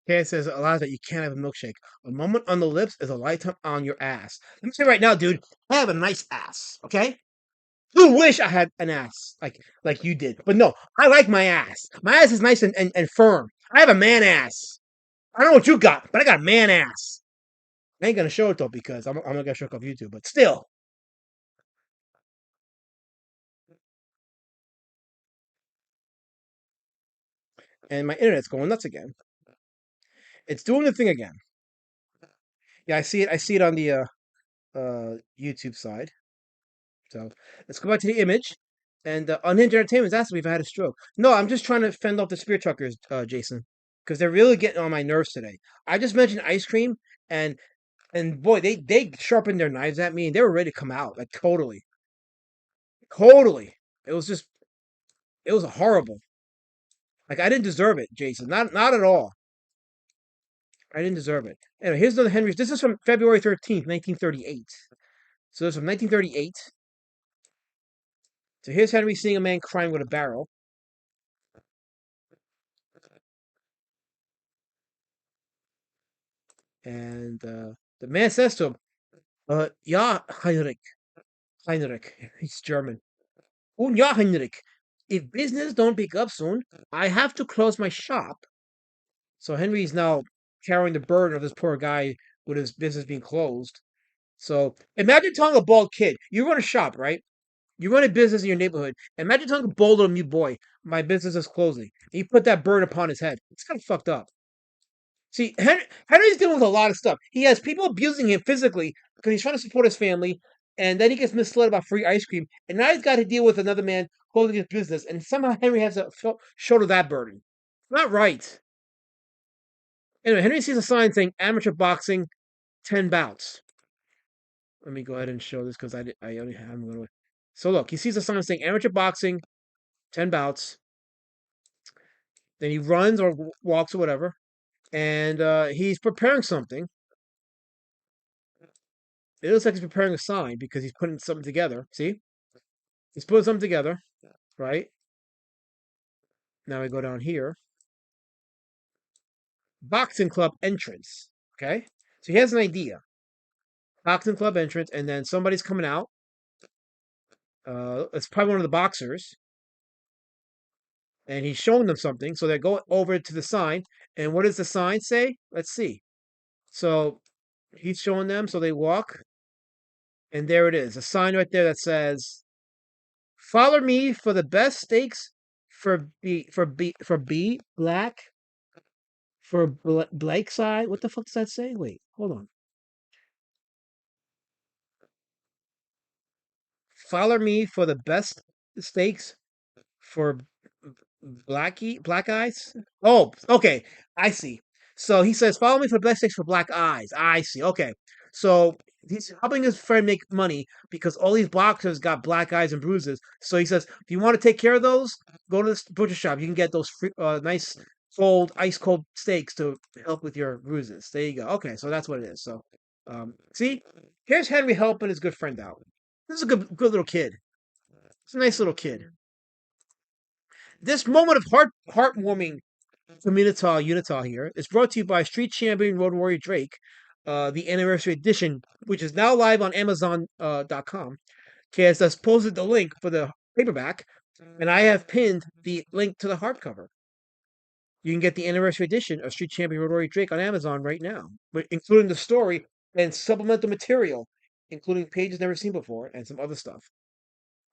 Okay, it says a lot that you can't have a milkshake. A moment on the lips is a lifetime on your ass. Let me say right now, dude, I have a nice ass. Okay, you wish I had an ass like you did, but no, I like my ass. My ass is nice and firm. I have a man ass. I don't know what you got, but I got a man ass. I ain't gonna show it though because I'm not gonna show it off YouTube, but still. And my internet's going nuts again. It's doing the thing again. Yeah, I see it. I see it on the YouTube side. So let's go back to the image. And Unhinged Entertainment is asking me if I had a stroke. No, I'm just trying to fend off the spear truckers, Jason, because they're really getting on my nerves today. I just mentioned ice cream, and boy, they sharpened their knives at me, and they were ready to come out, like totally, totally. It was just, it was horrible. Like I didn't deserve it, Jason. Not at all. I didn't deserve it. Anyway, here's another Henry's. This is from February 13th, 1938. So it's from 1938. So here's Henry seeing a man crying with a barrel. And the man says to him, ja, Heinrich, he's German. Oh, ja, Heinrich, if business don't pick up soon, I have to close my shop. So Henry's now carrying the burden of this poor guy with his business being closed. So imagine telling a bald kid, you run a shop, right? You run a business in your neighborhood. Imagine telling a bald little mute boy, my business is closing. And you put that bird upon his head. It's kind of fucked up. See, Henry's dealing with a lot of stuff. He has people abusing him physically because he's trying to support his family, and then he gets misled about free ice cream, and now he's got to deal with another man closing his business, and somehow Henry has to shoulder that burden. Not right. Anyway, Henry sees a sign saying amateur boxing, 10 bouts. Let me go ahead and show this because I only have him going. So look, he sees a sign saying amateur boxing, 10 bouts. Then he runs or walks or whatever, and he's preparing something. It looks like he's preparing a sign because he's putting something together. See? He's putting something together, right? Now we go down here. Boxing club entrance. Okay? So he has an idea. Boxing club entrance, and then somebody's coming out. It's probably one of the boxers. And he's showing them something. So they go over to the sign. And what does the sign say? Let's see. So he's showing them. So they walk. And there it is. A sign right there that says, "Follow me for the best steaks for black for Blake side." What the fuck does that say? Wait, hold on. Follow me for the best steaks for black eyes. Oh, okay, I see. So he says, "Follow me for the best steaks for black eyes." I see. Okay, so he's helping his friend make money because all these boxers got black eyes and bruises. So he says, if you want to take care of those, go to the butcher shop. You can get those free, nice ice cold steaks to help with your bruises. There you go. Okay, so that's what it is. So, see, here's Henry helping his good friend out. This is a good little kid. It's a nice little kid. This moment of heartwarming Unita here is brought to you by Street Champion Road Warrior Drake, the anniversary edition, which is now live on Amazon.com. Kaz has posted the link for the paperback, and I have pinned the link to the hardcover. You can get the anniversary edition of Street Champion Road Warrior Drake on Amazon right now, including the story and supplemental material, including pages never seen before and some other stuff.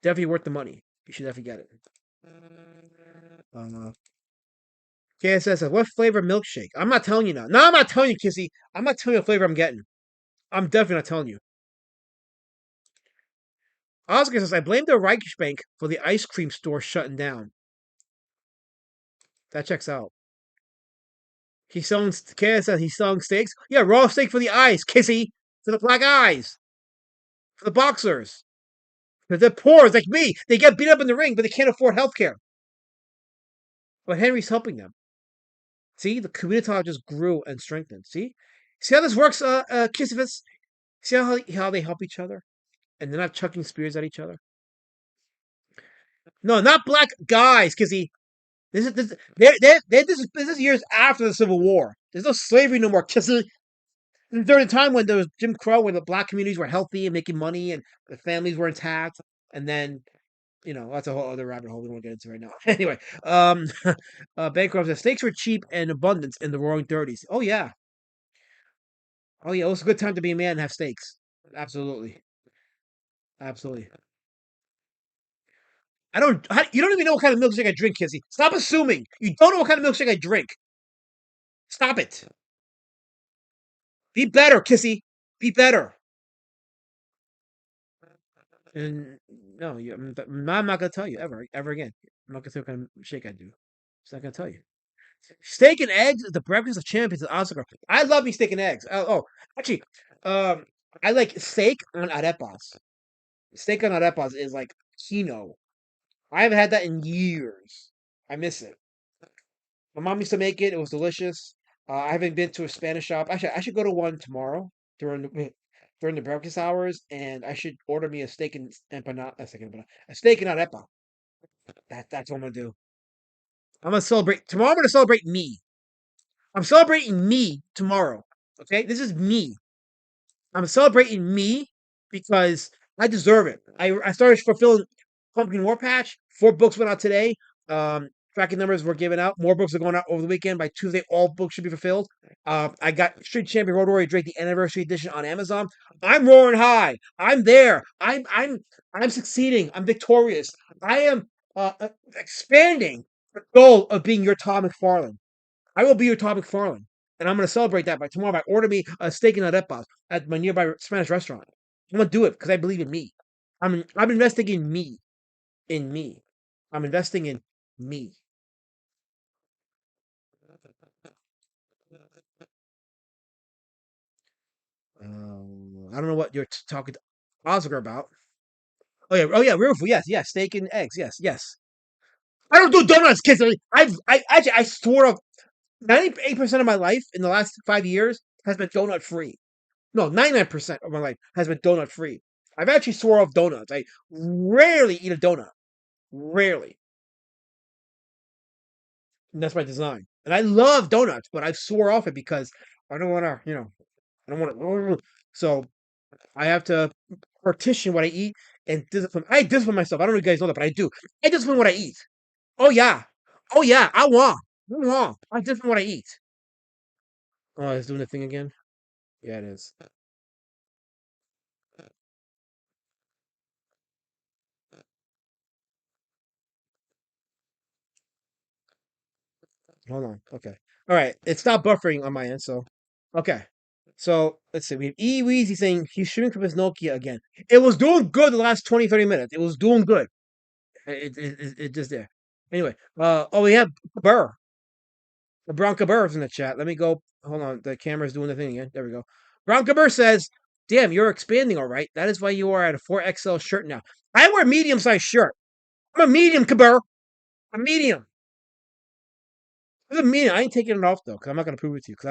Definitely worth the money. You should definitely get it. KSS says, what flavor milkshake? I'm not telling you now. No, I'm not telling you, Kissy. I'm not telling you what flavor I'm getting. I'm definitely not telling you. Oscar says, I blame the Reichsbank for the ice cream store shutting down. That checks out. KS says he's selling steaks. Yeah, raw steak for the eyes, Kissy. For the black eyes. For the boxers. Because they're poor, it's like me. They get beat up in the ring, but they can't afford health care. But Henry's helping them. See, the community just grew and strengthened. See how this works, Kissifus? See how they help each other, and they're not chucking spears at each other. No, not black guys, Kissy. This is years after the Civil War. There's no slavery no more, Kissy. During the time when there was Jim Crow, when the black communities were healthy and making money, and the families were intact, and then that's a whole other rabbit hole we don't want to get into right now. Anyway, Bancroft says steaks were cheap and abundance in the Roaring '30s. Oh yeah, it was a good time to be a man and have steaks. Absolutely, absolutely. You don't even know what kind of milkshake I drink, Kissy. Stop assuming you don't know what kind of milkshake I drink. Stop it. Be better, Kissy. Be better. And no, I'm not gonna tell you ever again. I'm not gonna tell you what kind of shake I do. Just not gonna tell you. Steak and eggs is the breakfast of champions at Oscar. I love me steak and eggs. Actually, I like steak on arepas. Steak on arepas is like kino. I haven't had that in years. I miss it. My mom used to make it. It was delicious. I haven't been to a Spanish shop. Actually, I should go to one tomorrow during the breakfast hours, and I should order me a steak and empanada, a steak and arepa. That's what I'm gonna do. I'm gonna celebrate tomorrow. I'm gonna celebrate me. I'm celebrating me tomorrow. Okay, this is me. I'm celebrating me because I deserve it. I started fulfilling Pumpkin War Patch. 4 books went out today. tracking numbers were given out. More books are going out over the weekend. By Tuesday, all books should be fulfilled. I got Street Champion Road Warrior Drake, the anniversary edition on Amazon. I'm roaring high. I'm there. I'm succeeding. I'm victorious. I am expanding the goal of being your Todd McFarlane. I will be your Todd McFarlane. And I'm going to celebrate that by tomorrow by ordering me a steak and arepas at my nearby Spanish restaurant. I'm going to do it because I believe in me. I'm investing in me. In me. I'm investing in me. I don't know what you're talking to Oscar about. Oh yeah, real food. Yes, steak and eggs. Yes. I don't do donuts, kids. I swore off 98% of my life in the last 5 years has been donut free. No, 99% of my life has been donut free. I've actually swore off donuts. I rarely eat a donut. Rarely. And that's by design. And I love donuts, but I swore off it because I don't want to, I don't want to. So I have to partition what I eat and discipline. I discipline myself. I don't know if you guys know that, but I do. I discipline what I eat. Oh yeah. Oh yeah. I want. I discipline what I eat. Oh, it's doing the thing again. Yeah, it is. Hold on. Okay. All right. It stopped buffering on my end. So, okay. So let's see. We have E Weezy saying he's shooting from his Nokia again. It was doing good the last 20, 30 minutes. It was doing good. It just there. Anyway. We have Burr. Bronca Burr's in the chat. Let me go. Hold on. The camera's doing the thing again. There we go. Bronca Burr says, "Damn, you're expanding, all right. That is why you are at a 4XL shirt now. I wear medium-sized shirt. I'm a medium, Kabur. A medium. It's a medium. I ain't taking it off though, because I'm not gonna prove it to you. Because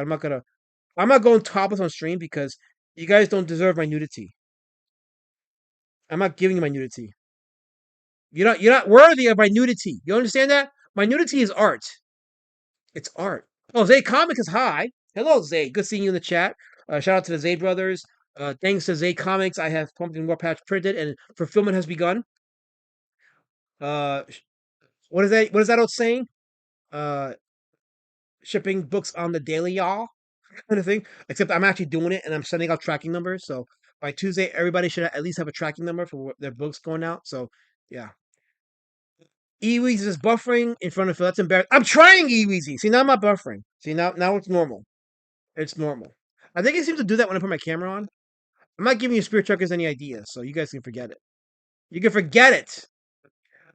I'm not going topless on stream because you guys don't deserve my nudity. I'm not giving you my nudity. You're not worthy of my nudity. You understand that? My nudity is art. It's art. Oh, Zay Comic is high. Hello, Zay. Good seeing you in the chat. Shout out to the Zay brothers. Thanks to Zay Comics, I have Pumpkin War Patch printed and fulfillment has begun. What is that? What is that old saying? Shipping books on the daily, y'all, kind of thing. Except I'm actually doing it and I'm sending out tracking numbers. So by Tuesday, everybody should at least have a tracking number for their books going out. So yeah. eWeezy is buffering in front of Phil. That's embarrassing. I'm trying eWeezy. See, now I'm not buffering. See, now it's normal. It's normal. I think it seems to do that when I put my camera on. I'm not giving you Spirit Truckers any ideas, so you guys can forget it. You can forget it.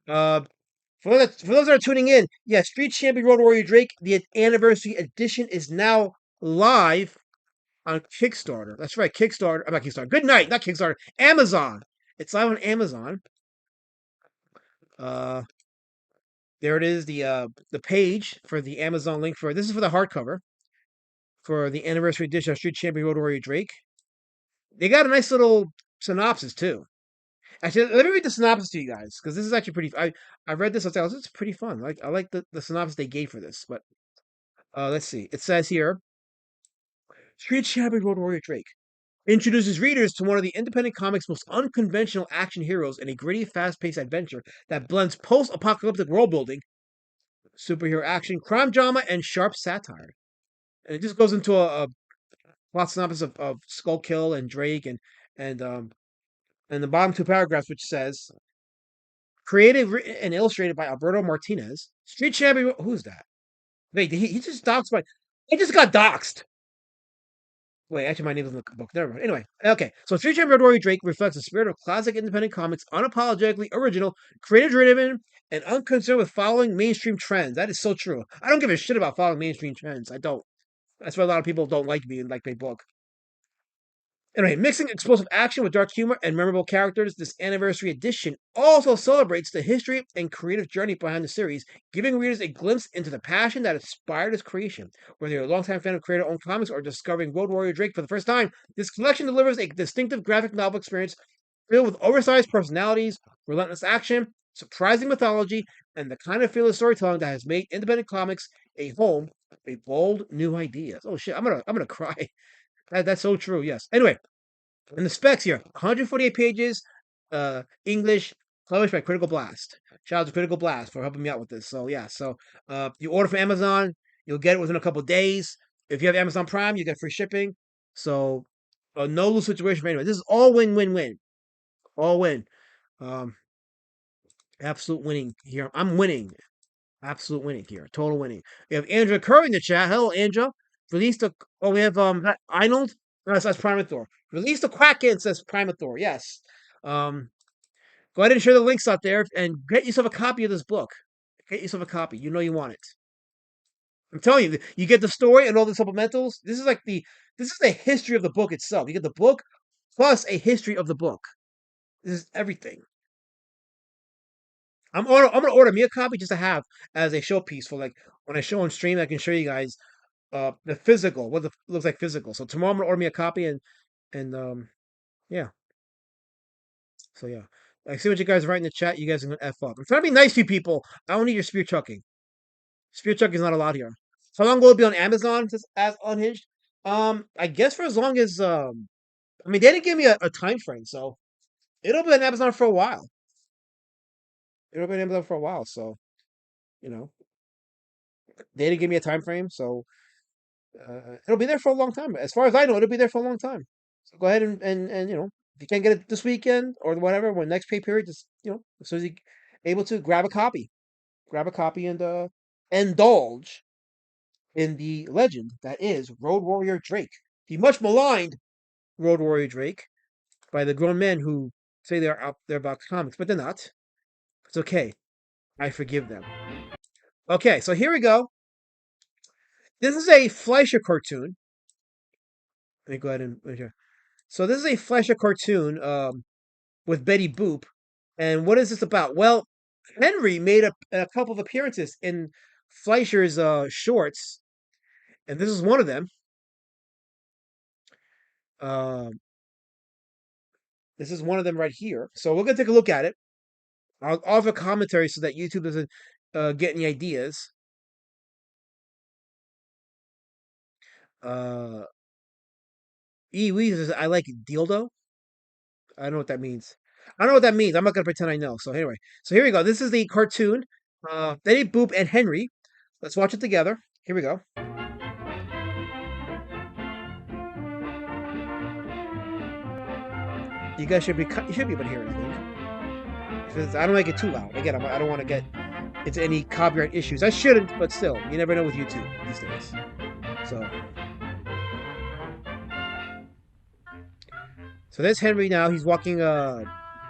For those that are tuning in, yeah, Street Champion Road Warrior Drake, the anniversary edition is now live on Kickstarter. That's right, Kickstarter. I'm not Kickstarter. Good night, not Kickstarter. Amazon. It's live on Amazon. There it is, the page for the Amazon link for this is for the hardcover for the anniversary edition of Street Champion Road Warrior Drake. They got a nice little synopsis too. Actually, let me read the synopsis to you guys because this is actually pretty. I read this. I was like, it's pretty fun. I like the synopsis they gave for this. But let's see. It says here, Street Champion Road Warrior Drake introduces readers to one of the independent comics' most unconventional action heroes in a gritty, fast-paced adventure that blends post-apocalyptic world building, superhero action, crime drama, and sharp satire. And it just goes into a plot synopsis of Skull Kill and Drake and the bottom two paragraphs, which says, created, written, and illustrated by Alberto Martinez. Street Champion. Who's that? Wait, he just doxed my. I just got doxed. Wait, actually, my name is in the book. Never mind. Anyway, okay. So, Street Champion Road Drake reflects the spirit of classic independent comics, unapologetically original, creator-driven, and unconcerned with following mainstream trends. That is so true. I don't give a shit about following mainstream trends. I don't. That's why a lot of people don't like me and like my book. Anyway, mixing explosive action with dark humor and memorable characters, this anniversary edition also celebrates the history and creative journey behind the series, giving readers a glimpse into the passion that inspired its creation. Whether you're a longtime fan of creator-owned comics or discovering Road Warrior Drake for the first time, this collection delivers a distinctive graphic novel experience filled with oversized personalities, relentless action, surprising mythology, and the kind of fearless storytelling that has made independent comics a home, a bold new ideas. Oh shit, I'm gonna cry. That's so true. Yes. Anyway, and the specs here: 148 pages, English, Published by Critical Blast. Shout out to Critical Blast for helping me out with this. So yeah, you order from Amazon, you'll get it within a couple of days. If you have Amazon Prime, you get free shipping. So no lose situation for anyone. This is all win. All win. Um, absolute winning here. I'm winning. Absolute winning here. Total winning. We have Andrea Curry in the chat. Hello, Andrea. Released a we have Arnold. No, that's Primathor. Released a Kraken, says Primathor. Yes. Go ahead and share the links out there and get yourself a copy of this book. Get yourself a copy. You know you want it. I'm telling you, you get the story and all the supplementals. This is the history of the book itself. You get the book plus a history of the book. This is everything. I'm gonna order me a copy just to have as a showpiece for like when I show on stream. I can show you guys the physical, what it looks like physical. So tomorrow I'm gonna order me a copy and yeah. So yeah. I see what you guys write in the chat. You guys are gonna F up. I'm trying to be nice to you people. I don't need your spear chucking. Spear chucking is not allowed here. So how long will it be on Amazon as unhinged? I guess for as long as I mean they didn't give me a time frame, so it'll be on Amazon for a while. It'll be on Amazon for a while, so you know. They didn't give me a time frame, so it'll be there for a long time. As far as I know, it'll be there for a long time. So go ahead and you know, if you can't get it this weekend or whatever, when next pay period, just you know, as soon as you're able to grab a copy and indulge in the legend that is Road Warrior Drake, the much maligned Road Warrior Drake by the grown men who say they're out there about comics, but they're not. It's okay. I forgive them. Okay, so here we go. This is a Fleischer cartoon. Let me go ahead and so this is a Fleischer cartoon with Betty Boop. And what is this about? Well, Henry made a couple of appearances in Fleischer's shorts, and this is one of them. This is one of them right here. So we're gonna take a look at it. I'll offer commentary so that YouTube doesn't get any ideas. E says I like dildo. I don't know what that means. I don't know what that means. I'm not gonna pretend I know. So anyway, so here we go. This is the cartoon. Betty Boop and Henry. Let's watch it together. Here we go. You guys should be able to hear it, I think. Because I don't make it too loud. Again, I don't want to get into any copyright issues. I shouldn't, but still, you never know with YouTube these days. So there's Henry now. He's walking a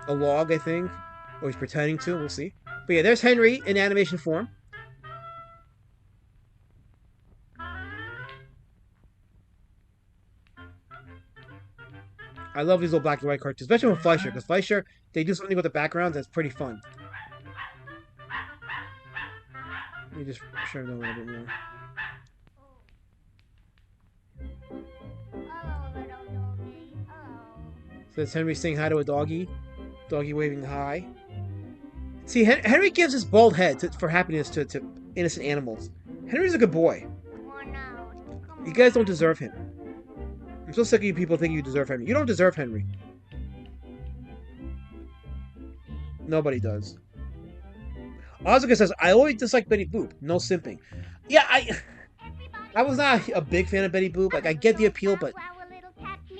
log, I think, or he's pretending to. We'll see. But yeah, there's Henry in animation form. I love these little black and white cartoons, especially with Fleischer, because Fleischer, they do something with the backgrounds that's pretty fun. Let me just show them a little bit more. So that's Henry saying hi to a doggy. Doggy waving hi. See, Henry gives his bald head for happiness to innocent animals. Henry's a good boy. You guys don't deserve him. I'm so sick of you people thinking you deserve Henry. You don't deserve Henry. Nobody does. Ozika says, I always dislike Betty Boop. No simping. Yeah, I was not a big fan of Betty Boop. Like, I get the appeal, but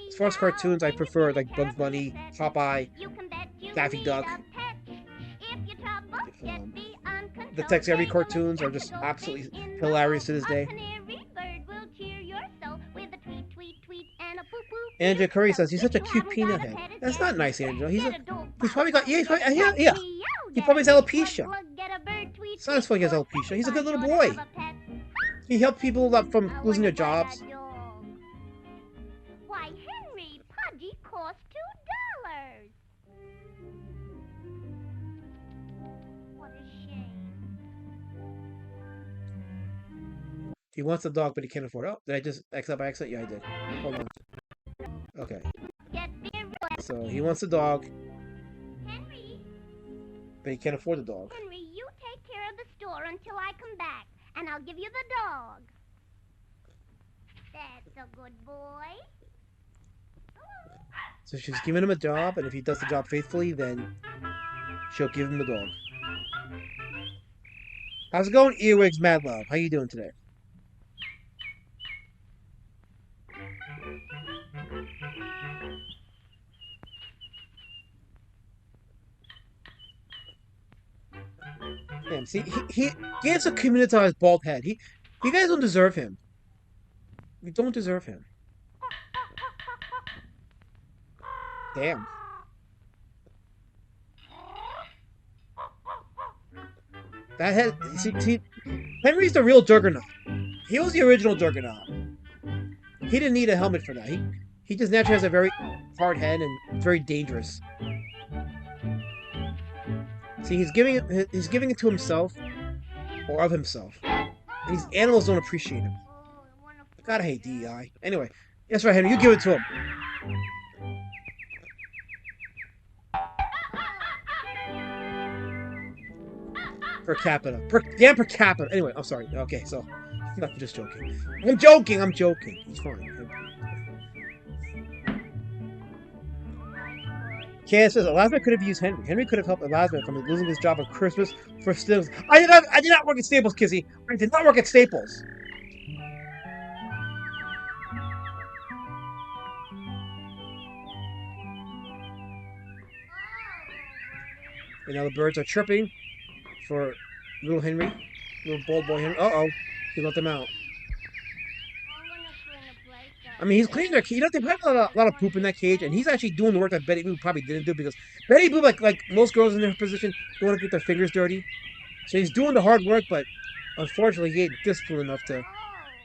as far as cartoons, I prefer, like, Bugs Bunny, Popeye, Daffy Duck. The Tex Avery cartoons are just absolutely hilarious to this day. Andrea Curry says he's such a cute peanut head. That's not nice, Andrea. He's probably got He probably has alopecia. It's not as funny as alopecia. He's a good little boy. He helped people from losing their jobs. Why, Henry, Pudgy cost $2. What a shame. He wants a dog, but he can't afford it. Oh, did I just X up by accident? Yeah, I did. Hold on. Okay. So he wants a dog. Henry. But he can't afford the dog. Henry, you take care of the store until I come back, and I'll give you the dog. That's a good boy. So she's giving him a job, and if he does the job faithfully, then she'll give him the dog. How's it going, Earwigs Mad Love? How you doing today? Damn, see, he gives a communitized bald head. You guys don't deserve him. You don't deserve him. Damn. That head, see, Henry's the real Juggernaut. He was the original Juggernaut. He didn't need a helmet for that. He just naturally has a very hard head and it's very dangerous. See, he's giving it to himself or of himself. And these animals don't appreciate him. Gotta hate DEI. Anyway, that's right, Henry. You give it to him. Per capita. Per capita. Anyway, I'm sorry. Okay, so I'm just joking. I'm joking. He's fine. Kaya says Elasma could have used Henry. Henry could have helped Elasma from losing his job on Christmas for Staples. I did not work at Staples, Kizzy. I did not work at Staples. And now the birds are chirping for little Henry, little bald boy Henry. Uh-oh, he let them out. I mean, he's cleaning their cage. You know, they have a lot of poop in that cage, and he's actually doing the work that Betty Boop probably didn't do because Betty Boop, like most girls in their position, don't want to get their fingers dirty. So he's doing the hard work, but unfortunately, he ain't disciplined enough to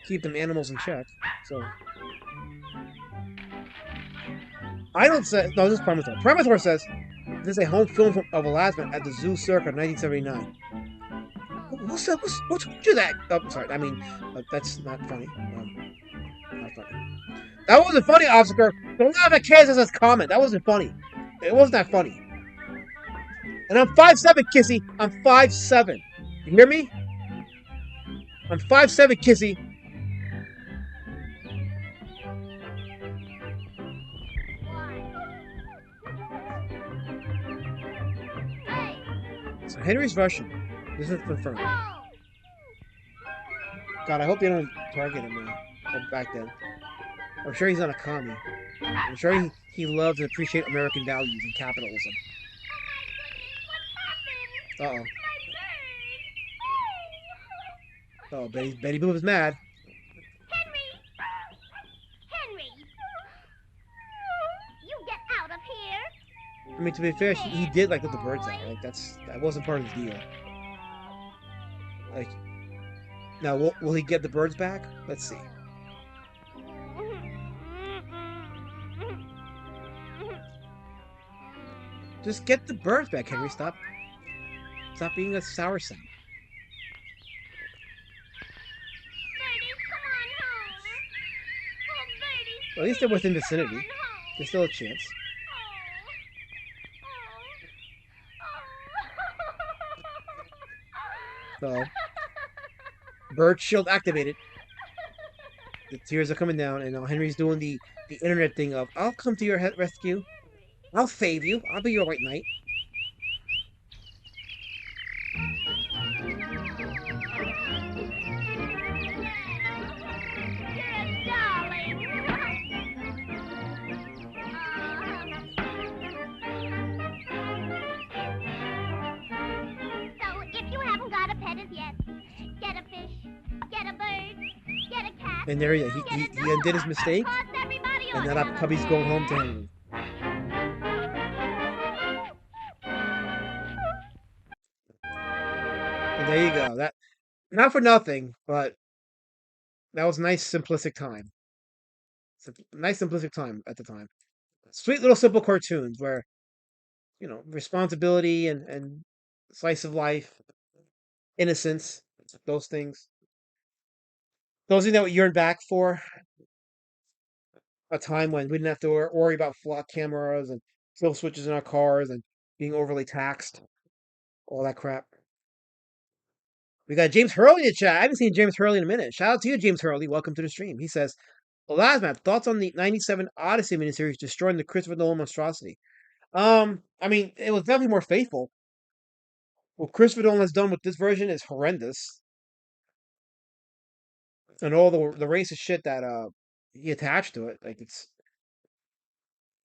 keep them animals in check. So I don't say no. This is Primator. Primator says this is a home film of Elasma at the Zoo Circa 1979. Who told you that? Oh, sorry. I mean, that's not funny. Not funny. That wasn't funny, Oscar. Don't laugh at Kansas's comment. That wasn't funny. It wasn't that funny. And I'm 5'7", Kissy. I'm 5'7". You hear me? I'm 5'7", Kissy. So Henry's Russian. This is confirmed. God, I hope they don't target him back then. I'm sure he's not a commie. I'm sure he loves and appreciates American values and capitalism. Uh-oh. Oh, Betty Boop is mad. Henry! You get out of here! I mean, to be fair, he did like let the birds out. Like that wasn't part of the deal. Like, now will he get the birds back? Let's see. Just get the birds back, Henry. Stop being a sour sack. Well, at least they're within vicinity. There's still a chance. So, bird shield activated. The tears are coming down, and now Henry's doing the internet thing of, I'll come to your rescue. I'll save you. I'll be your white knight. And there he undid his mistake, and now that puppy's going home to Henry. And there you go. That, not for nothing, but that was a nice simplistic time. It's a nice simplistic time at the time. Sweet little simple cartoons where, you know, responsibility and slice of life, innocence, those things. Those things that we yearn back for. A time when we didn't have to worry about flock cameras and kill switches in our cars and being overly taxed. All that crap. We got James Hurley in the chat. I haven't seen James Hurley in a minute. Shout out to you, James Hurley. Welcome to the stream. He says, Elasma, thoughts on the 97 Odyssey miniseries destroying the Christopher Nolan monstrosity? I mean, it was definitely more faithful. what Christopher Nolan has done with this version is horrendous, and all the racist shit that he attached to it. Like it's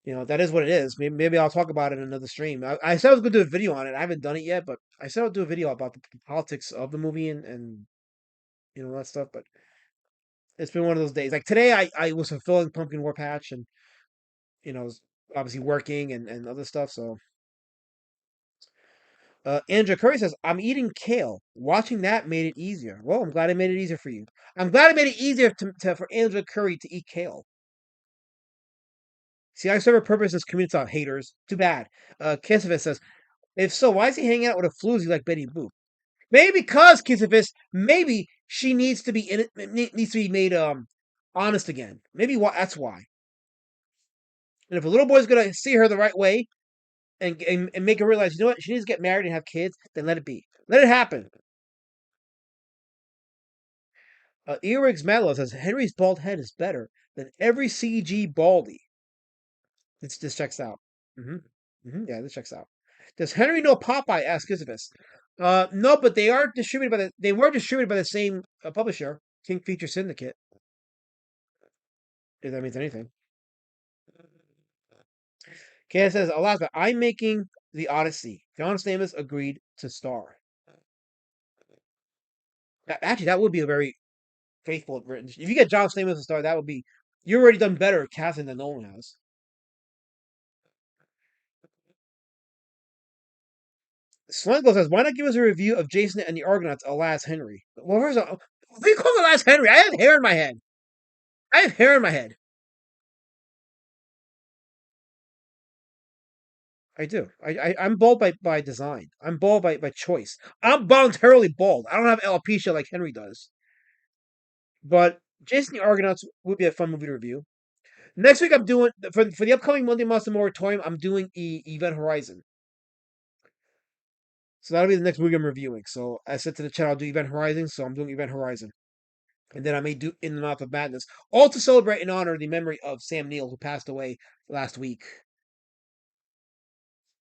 that is what it is. Maybe I'll talk about it in another stream. I said I was going to do a video on it. I haven't done it yet, but I said I'll do a video about the politics of the movie and that stuff. But it's been one of those days. Like today, I was fulfilling Pumpkin War Patch and was obviously working and other stuff. So Andrew Curry says, I'm eating kale. Watching that made it easier. Well, I'm glad I made it easier for you. I'm glad I made it easier for Andrew Curry to eat kale. See, I serve a purpose as community of haters. Too bad. Kissavus says, if so, why is he hanging out with a floozy like Betty Boop? Maybe because Kissavus, maybe she needs to be made honest again. Maybe that's why. And if a little boy's gonna see her the right way and make her realize, you know what, she needs to get married and have kids, then let it be. Let it happen. Earwigs Madlow says Henry's bald head is better than every CG baldy. This checks out. Yeah, this checks out. Does Henry know Popeye? Asks Kissavus. No, but they were distributed by the same publisher, King Feature Syndicate. If that means anything. Kaya says, Alaska, I'm making the Odyssey. John Stamos agreed to star. Actually, that would be a very faithful written. If you get John Stamos to star, that would be you've already done better casting than Nolan has. Slango says, why not give us a review of Jason and the Argonauts, Alas Henry? Well, what do you call Alas Henry? I have hair in my head. I do. I'm bald by design. I'm bald by choice. I'm voluntarily bald. I don't have alopecia like Henry does. But Jason the Argonauts would be a fun movie to review. Next week, I'm doing for the upcoming Monday Monster Moratorium. I'm doing Event Horizon. So that'll be the next movie I'm reviewing. So I said to the channel, I'll do Event Horizon. So I'm doing Event Horizon, and then I may do In the Mouth of Madness, all to celebrate and honor the memory of Sam Neill, who passed away last week.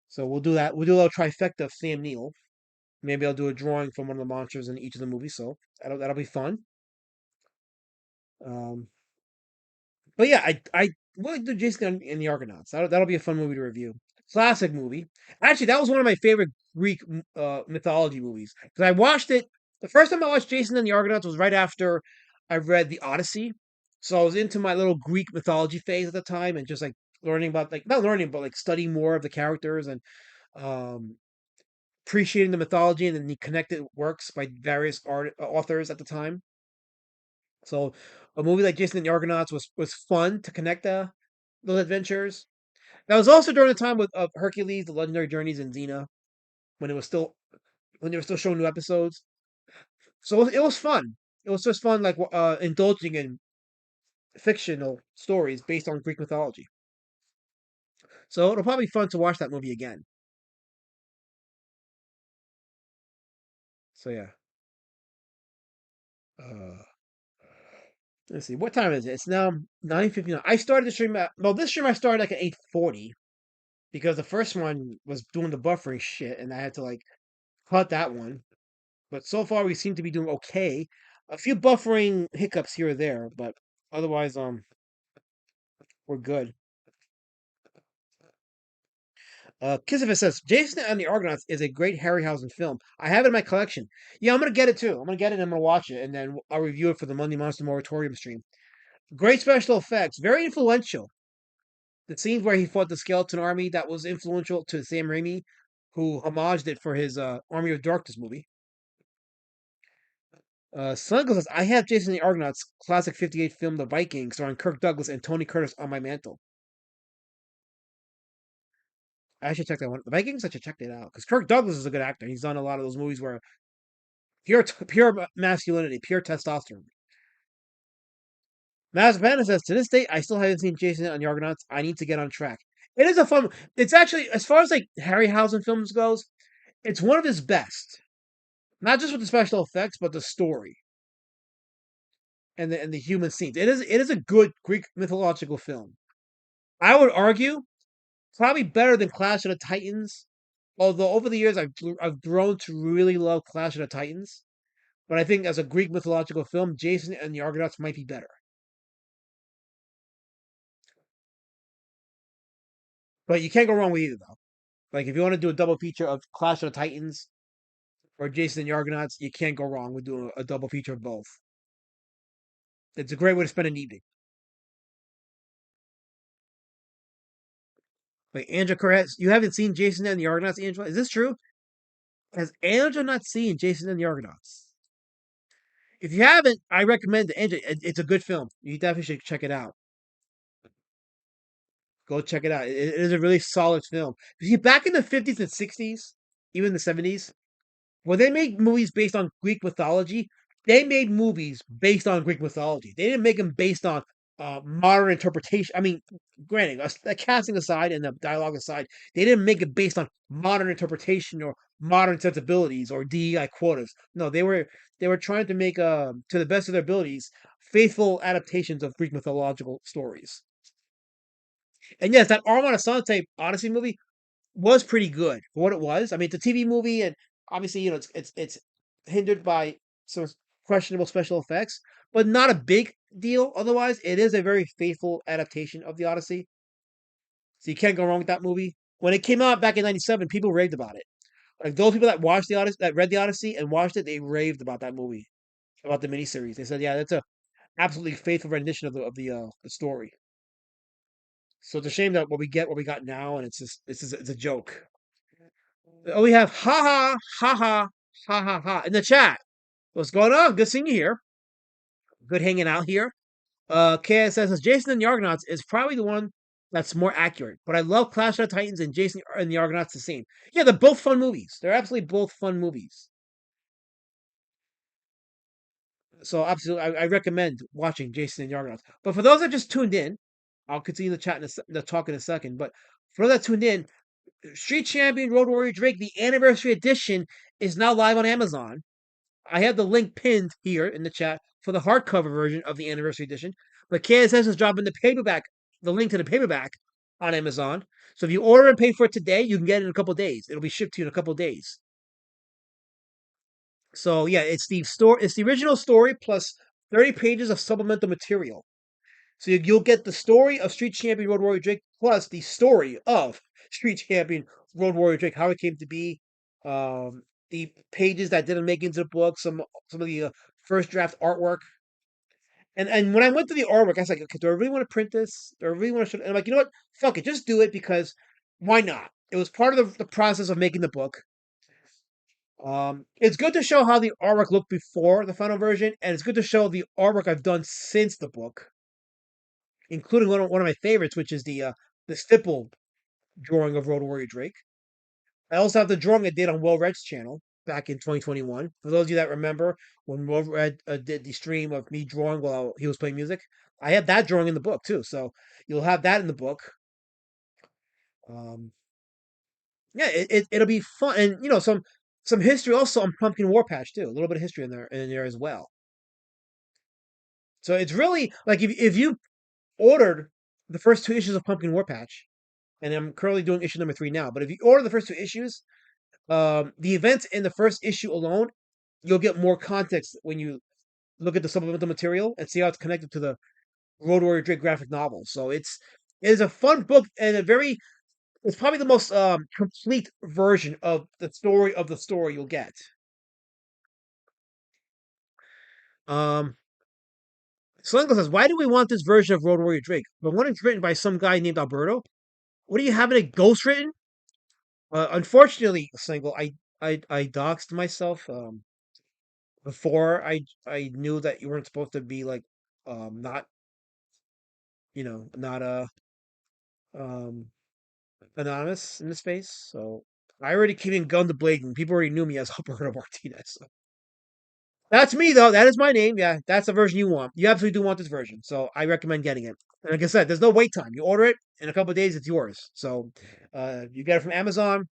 So we'll do that. We'll do a little trifecta of Sam Neill. Maybe I'll do a drawing from one of the monsters in each of the movies. So that'll be fun. But yeah, I will do Jason and the Argonauts. That'll be a fun movie to review. Classic movie. Actually, that was one of my favorite Greek mythology movies because I watched it. The first time I watched Jason and the Argonauts was right after I read the Odyssey. So I was into my little Greek mythology phase at the time and just like learning about not learning but like studying more of the characters and um, appreciating the mythology and then the connected works by various authors at the time. So a movie like Jason and the Argonauts was fun to connect those adventures. That was also during the time of Hercules, The Legendary Journeys, and Xena, when they were still showing new episodes. So it was fun. It was just fun, like indulging in fictional stories based on Greek mythology. So it'll probably be fun to watch that movie again. So yeah. Let's see. What time is it? It's now 9:59. I started the stream this stream I started like at 8:40 because the first one was doing the buffering shit and I had to like cut that one. But so far we seem to be doing okay. A few buffering hiccups here or there, but otherwise we're good. Kissavus says Jason and the Argonauts is a great Harryhausen film. I have it in my collection. Yeah, I'm gonna get it too. I'm gonna get it and I'm gonna watch it and then I'll review it for the Monday Monster Moratorium stream. Great special effects, very influential. The scenes where he fought the skeleton army that was influential to Sam Raimi, who homaged it for his Army of Darkness movie. Slungo says, I have Jason the Argonauts classic 58 film The Vikings starring Kirk Douglas and Tony Curtis on my mantle. I should check that one. The Vikings, I should check that out. Because Kirk Douglas is a good actor. He's done a lot of those movies where pure masculinity, pure testosterone. Mazepana says, to this day, I still haven't seen Jason and the Argonauts. I need to get on track. It is a fun. It's actually, as far as like Harryhausen films goes, it's one of his best. Not just with the special effects, but the story and the human scenes. It is a good Greek mythological film. I would argue probably better than Clash of the Titans Although over the years I've grown to really love Clash of the Titans, but I think as a Greek mythological film, Jason and the Argonauts might be better. But you can't go wrong with either, though. Like if you want to do a double feature of Clash of the Titans or Jason and the Argonauts, you can't go wrong with doing a double feature of both. It's a great way to spend an evening. Like Angela Correz, you haven't seen Jason and the Argonauts, Angela? Is this true? Has Angela not seen Jason and the Argonauts? If you haven't, I recommend it. Angela, it's a good film. You definitely should check it out. Go check it out. It is a really solid film. You see, back in the 50s and 60s, even the 70s, when they made movies based on Greek mythology, they made movies based on Greek mythology. They didn't make them based on modern interpretation. I mean, granted, casting aside and the dialogue aside, they didn't make it based on modern interpretation or modern sensibilities or DEI quotas. No, they were trying to make to the best of their abilities faithful adaptations of Greek mythological stories. And yes, that Armand Assante Odyssey movie was pretty good for what it was. I mean, it's a TV movie, and obviously, it's hindered by some questionable special effects, but not a big deal. Otherwise, it is a very faithful adaptation of the Odyssey. So you can't go wrong with that movie. When it came out back in '97, people raved about it. Like those people that watched the Odyssey, that read the Odyssey and watched it, they raved about that movie, about the miniseries. They said, "Yeah, that's a absolutely faithful rendition of the story." So it's a shame that what we got now, and it's a joke. Oh, we have ha ha in the chat. What's going on? Good seeing you here. Good hanging out here. KSS says Jason and the Argonauts is probably the one that's more accurate, but I love Clash of the Titans and Jason and the Argonauts the same. Yeah, they're both fun movies. They're absolutely both fun movies. So absolutely, I recommend watching Jason and the Argonauts. But for those that just tuned in, I'll continue the chat the talk in a second. But for those that tuned in, Street Champion Road Warrior Drake, the anniversary edition, is now live on Amazon. I have the link pinned here in the chat for the hardcover version of the anniversary edition. But KSS is dropping the link to the paperback on Amazon. So if you order and pay for it today, you can get it in a couple days. It'll be shipped to you in a couple days. So yeah, it's the original story plus 30 pages of supplemental material. So you'll get the story of Street Champion Road Warrior Drake plus the story of Street Champion Road Warrior Drake, how it came to be, the pages that didn't make it into the book, some of the first draft artwork. And when I went to the artwork, I was like, okay, do I really want to print this? Do I really want to show it? And I'm like, you know what? Fuck it, just do it because why not? It was part of the process of making the book. It's good to show how the artwork looked before the final version, and it's good to show the artwork I've done since the book, including one of my favorites, which is the stipple drawing of Road Warrior Drake. I also have the drawing I did on Will Red's channel back in 2021. For those of you that remember when Will Red did the stream of me drawing while he was playing music, I have that drawing in the book too. So you'll have that in the book. Yeah, it'll be fun, and some history also on Pumpkin War Patch too. A little bit of history in there as well. So it's really like if you ordered the first 2 issues of Pumpkin War Patch, and I'm currently doing issue number 3 now. But if you order the first 2 issues, the events in the first issue alone, you'll get more context when you look at the supplemental material and see how it's connected to the Road Warrior Drake graphic novel. So it is a fun book and it's probably the most complete version of the story you'll get. Slingo says, why do we want this version of Road Warrior Drake? But when it's written by some guy named Alberto, what are you having a ghost written? Unfortunately, Single, I doxed myself before I knew that you weren't supposed to be like not not anonymous in this space. So I already came in gun to blade and people already knew me as Alberto Martinez. So. That's me though. That is my name. Yeah, that's the version you want. You absolutely do want this version. So I recommend getting it. And like I said, there's no wait time. You order it in a couple of days, it's yours. So you get it from Amazon.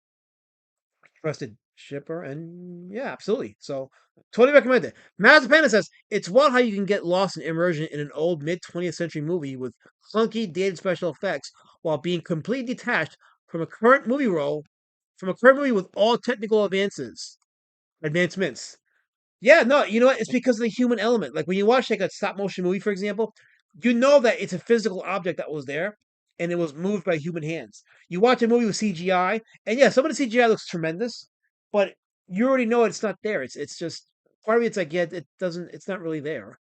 Trusted shipper, and yeah, absolutely. So totally recommend it. Mazepana says it's wild how you can get lost in immersion in an old mid 20th century movie with clunky, dated special effects while being completely detached from a current movie role from a current movie with all technical advancements. Yeah, no, you know what? It's because of the human element. Like when you watch like a stop motion movie, for example, you know that it's a physical object that was there and it was moved by human hands. You watch a movie with CGI, and yeah, some of the CGI looks tremendous, but you already know it's not there. It's just part of it's like, yeah, it doesn't it's not really there.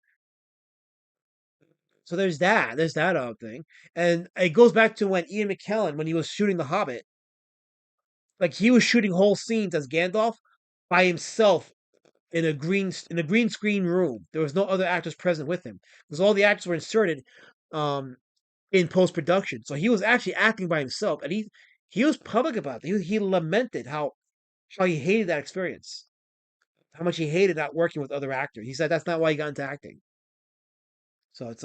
So there's that. There's that thing. And it goes back to when Ian McKellen, when he was shooting The Hobbit, like he was shooting whole scenes as Gandalf by himself in a green screen room. There was no other actors present with him because all the actors were inserted um, in post production. So he was actually acting by himself, and he was public about it. He lamented how he hated that experience, how much he hated not working with other actors. He said that's not why he got into acting. So it's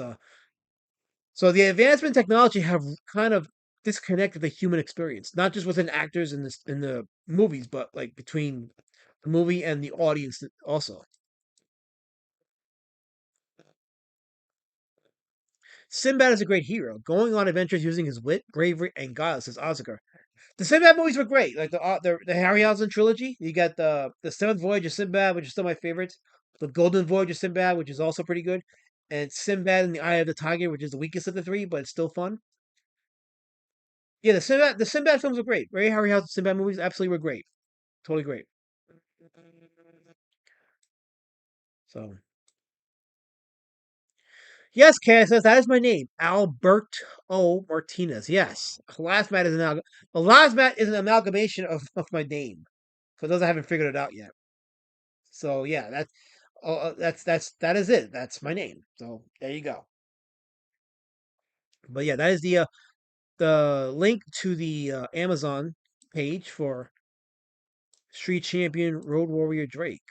so the advancement in technology have kind of disconnected the human experience, not just within actors in the movies, but like between the movie and the audience also. Sinbad is a great hero, going on adventures using his wit, bravery, and guile, says Ozziker. The Sinbad movies were great, like the Harryhausen trilogy. You got the Seventh Voyage of Sinbad, which is still my favorite. The Golden Voyage of Sinbad, which is also pretty good, and Sinbad and the Eye of the Tiger, which is the weakest of the three, but it's still fun. Yeah, the Sinbad films were great. Ray Harryhausen Sinbad movies absolutely were great, totally great. So yes, Cass says that is my name, Alberto Martinez. Yes, Lasmat is an amalgamation of my name. For those that haven't figured it out yet. So yeah, that is it. That's my name. So there you go. But yeah, that is the link to the Amazon page for Street Champion Road Warrior Drake.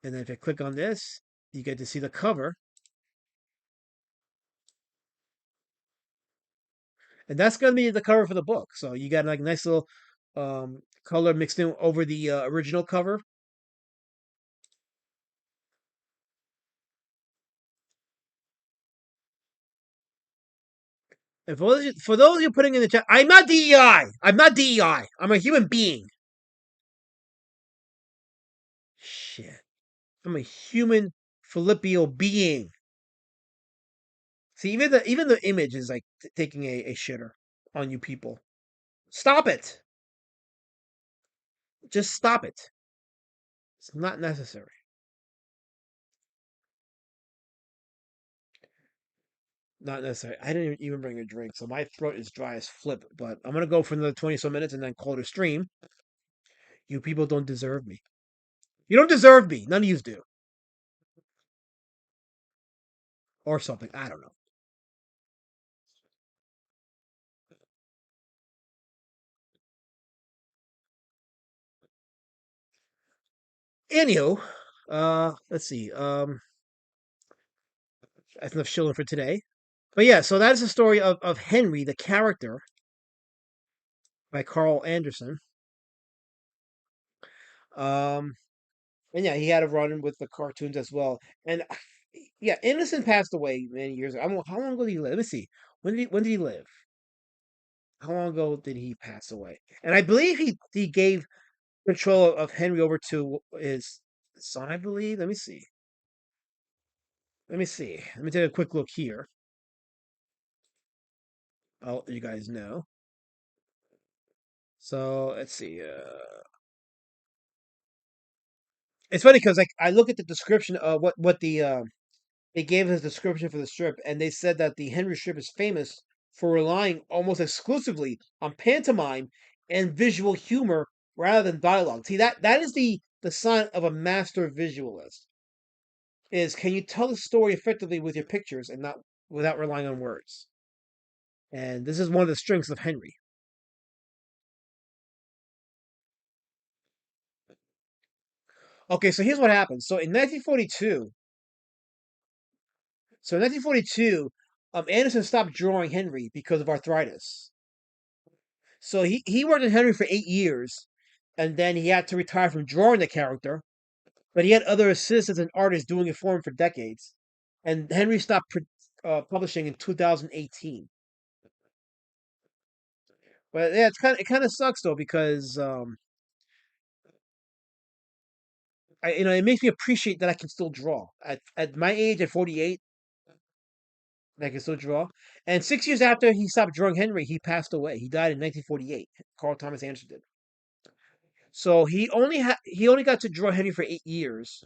And then if I click on this, you get to see the cover. And that's going to be the cover for the book. So you got like nice little color mixed in over the original cover. And for those of you putting in the chat, I'm not DEI. I'm not DEI. I'm a human being. Shit. I'm a human Filipino being. See, even the image is like taking a shitter on you people. Stop it. Just stop it. It's not necessary. Not necessary. I didn't even bring a drink, so my throat is dry as flip. But I'm gonna go for another 20 some minutes and then call it a stream. You people don't deserve me. You don't deserve me. None of you do. Or something. I don't know. Anywho, let's see. That's enough shilling for today. But yeah, so that is the story of Henry, the character, by Carl Anderson. Um, and yeah, he had a run with the cartoons as well. And yeah, Innocent passed away many years ago. How long ago did he live? Let me see. When did he live? How long ago did he pass away? And I believe he gave control of Henry over to his son, I believe. Let me see. Let me see. Let me take a quick look here. I'll let you guys know. So let's see. It's funny because like I look at the description of what they gave as description for the strip, and they said that the Henry strip is famous for relying almost exclusively on pantomime and visual humor rather than dialogue. See that is the sign of a master visualist. Is can you tell the story effectively with your pictures and not without relying on words? And this is one of the strengths of Henry. Okay, so here's what happened. So in 1942, Anderson stopped drawing Henry because of arthritis. So he worked on Henry for 8 years, and then he had to retire from drawing the character. But he had other assistants and artists doing it for him for decades. And Henry stopped publishing in 2018. But yeah, it kind of sucks though because it makes me appreciate that I can still draw at my age at 48. I can still draw. And 6 years after he stopped drawing Henry, he passed away. He died in 1948. Carl Thomas Anderson did. So he only got to draw Henry for 8 years,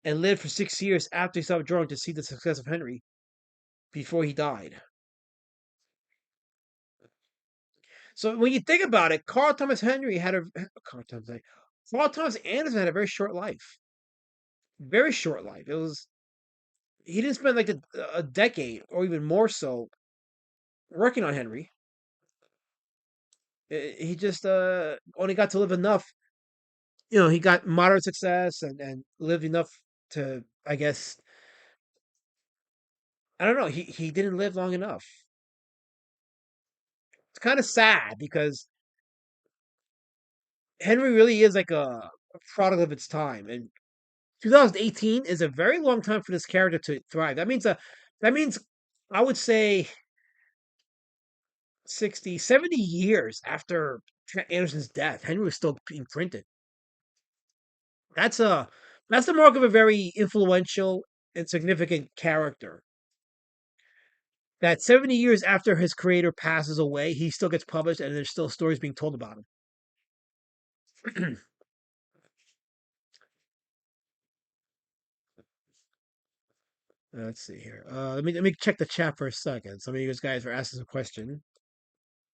and lived for 6 years after he stopped drawing to see the success of Henry before he died. So when you think about it, Carl Thomas Anderson had a very short life. Very short life. He didn't spend like a decade or even more so working on Henry. He just only got to live enough. He got moderate success and lived enough to, I guess, I don't know. He didn't live long enough. It's kind of sad because Henry really is like a product of its time, and 2018 is a very long time for this character to thrive. That means I would say 60, 70 years after Trent Anderson's death, Henry was still being printed. That's a that's the mark of a very influential and significant character. That 70 years after his creator passes away, he still gets published and there's still stories being told about him. Let's see here. Let me check the chat for a second. Some of you guys are asking a question.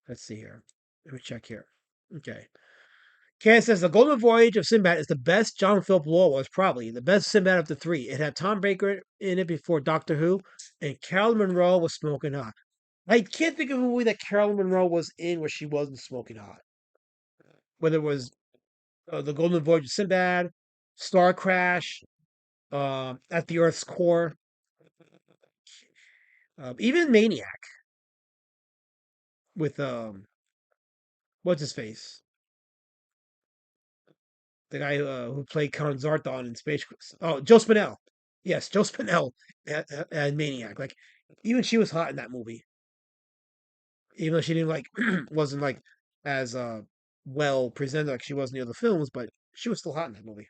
Let's see here. Let me check here. Okay. Ken says the Golden Voyage of Sinbad is the best John Philip Law was probably the best Sinbad of the three. It had Tom Baker in it before Doctor Who, and Carolyn Monroe was smoking hot. I can't think of a movie that Carolyn Monroe was in where she wasn't smoking hot. Whether it was the Golden Voyage of Sinbad, Star Crash, At the Earth's Core, even Maniac with what's his face, the guy who played Count Zarthon in Space. Oh, Joe Spinell. Yes, Joe Spinell and Maniac. Like even she was hot in that movie, even though she didn't wasn't like as well presented like she was in the other films, but she was still hot in that movie.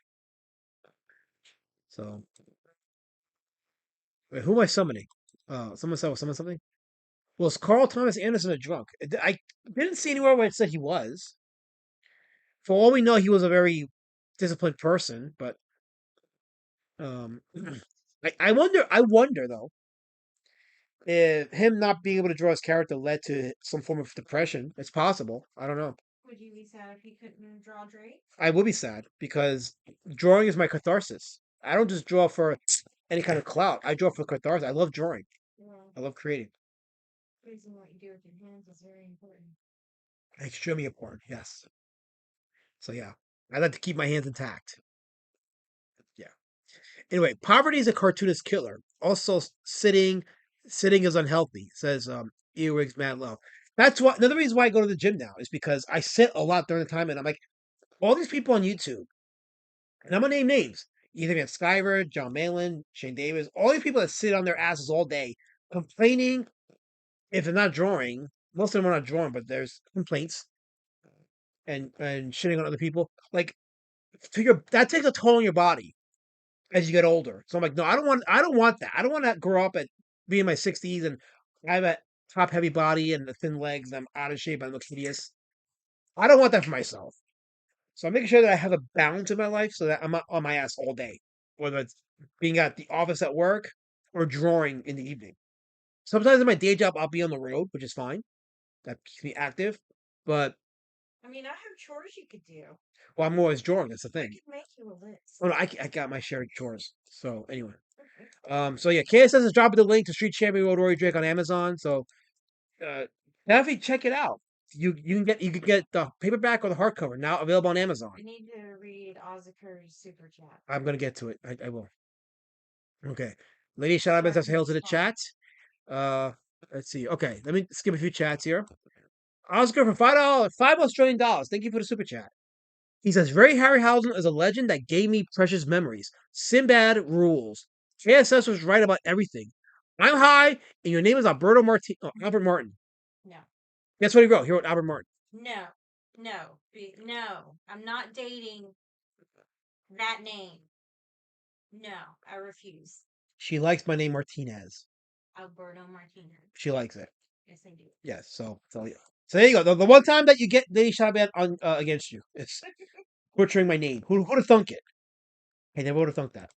So, wait, who am I summoning? Someone said something. Was Carl Thomas Anderson a drunk? I didn't see anywhere where it said he was. For all we know, he was a very disciplined person, but um, I wonder though, if him not being able to draw his character led to some form of depression. It's possible. I don't know. Would you be sad if you couldn't draw Drake? I would be sad because drawing is my catharsis. I don't just draw for any kind of clout. I draw for catharsis. I love drawing. Yeah. I love creating. Using what you do with your hands is very important. Extremely important. Yes. So yeah, I like to keep my hands intact. Yeah. Anyway, poverty is a cartoonist killer. Also, sitting is unhealthy. Says Earwigs Mad Love. That's why another reason why I go to the gym now is because I sit a lot during the time, and I'm like, all these people on YouTube, and I'm gonna name names. Either Van Skyver, John Malin, Shane Davis, all these people that sit on their asses all day complaining if they're not drawing. Most of them are not drawing, but there's complaints and shitting on other people. Like that takes a toll on your body as you get older. So I'm like, no, I don't want that. I don't want to grow up at be in my 60s and I have a top heavy body and the thin legs and I'm out of shape and I look hideous. I don't want that for myself. So I'm making sure that I have a balance in my life so that I'm not on my ass all day, whether it's being at the office at work or drawing in the evening. Sometimes in my day job I'll be on the road, which is fine. That keeps me active. But I mean, I have chores you could do. well, I'm always drawing. That's the I thing. could make you a list. Oh no, I got my share of chores. So anyway, so yeah, KSS is dropping the link to Street Champion Road Rory Drake on Amazon. So definitely check it out. You can get the paperback or the hardcover now available on Amazon. I need to read Ozaker's super chat. I'm gonna get to it. I will. Okay, Lady Shadowman says hail to the chat. Let's see. Okay, let me skip a few chats here. Oscar for $5 Australian. Thank you for the super chat. He says, Ray Harryhausen is a legend that gave me precious memories. Sinbad rules. KSS was right about everything. I'm high, and your name is Albert Martin. No. That's what he wrote. He wrote Albert Martin. No, no. I'm not dating that name. No, I refuse. She likes my name Martinez. Alberto Martinez. She likes it. Yes, I do. Yes. So there you go. The one time that you get Lady Shotgun on against you, it's butchering my name. Who'd have thunk it? Hey, never would have thunk that.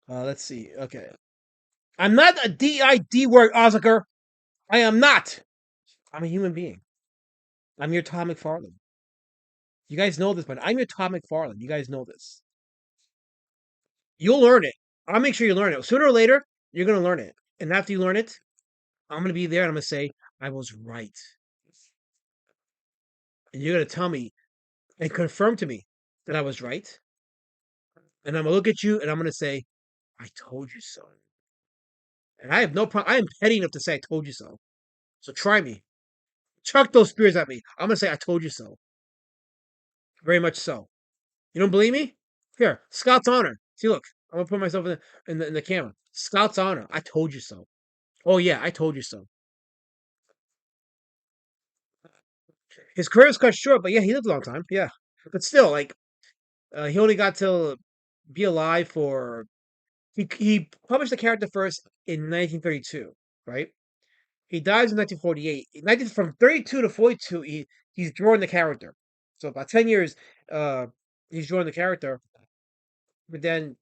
Let's see. Okay. I'm not a D word, Ozaker. I am not. I'm a human being. I'm your Todd McFarlane. You guys know this, but I'm your Todd McFarlane. You guys know this. You'll learn it. I'll make sure you learn it. Sooner or later, you're going to learn it. And after you learn it, I'm going to be there and I'm going to say, I was right. And you're going to tell me and confirm to me that I was right. And I'm going to look at you and I'm going to say, I told you so. And I have no problem. I am petty enough to say, I told you so. So try me. Chuck those spears at me. I'm going to say, I told you so. Very much so. You don't believe me? Here, Scout's honor. See, look. I'm going to put myself in the camera. Scout's honor. I told you so. Oh, yeah, I told you so. His career was cut short, but yeah, he lived a long time. Yeah. But still, like, he only got to be alive for. He published the character first in 1932, right? He dies in 1948. From 32 to 42, he's drawing the character. So about 10 years, he's drawing the character. But then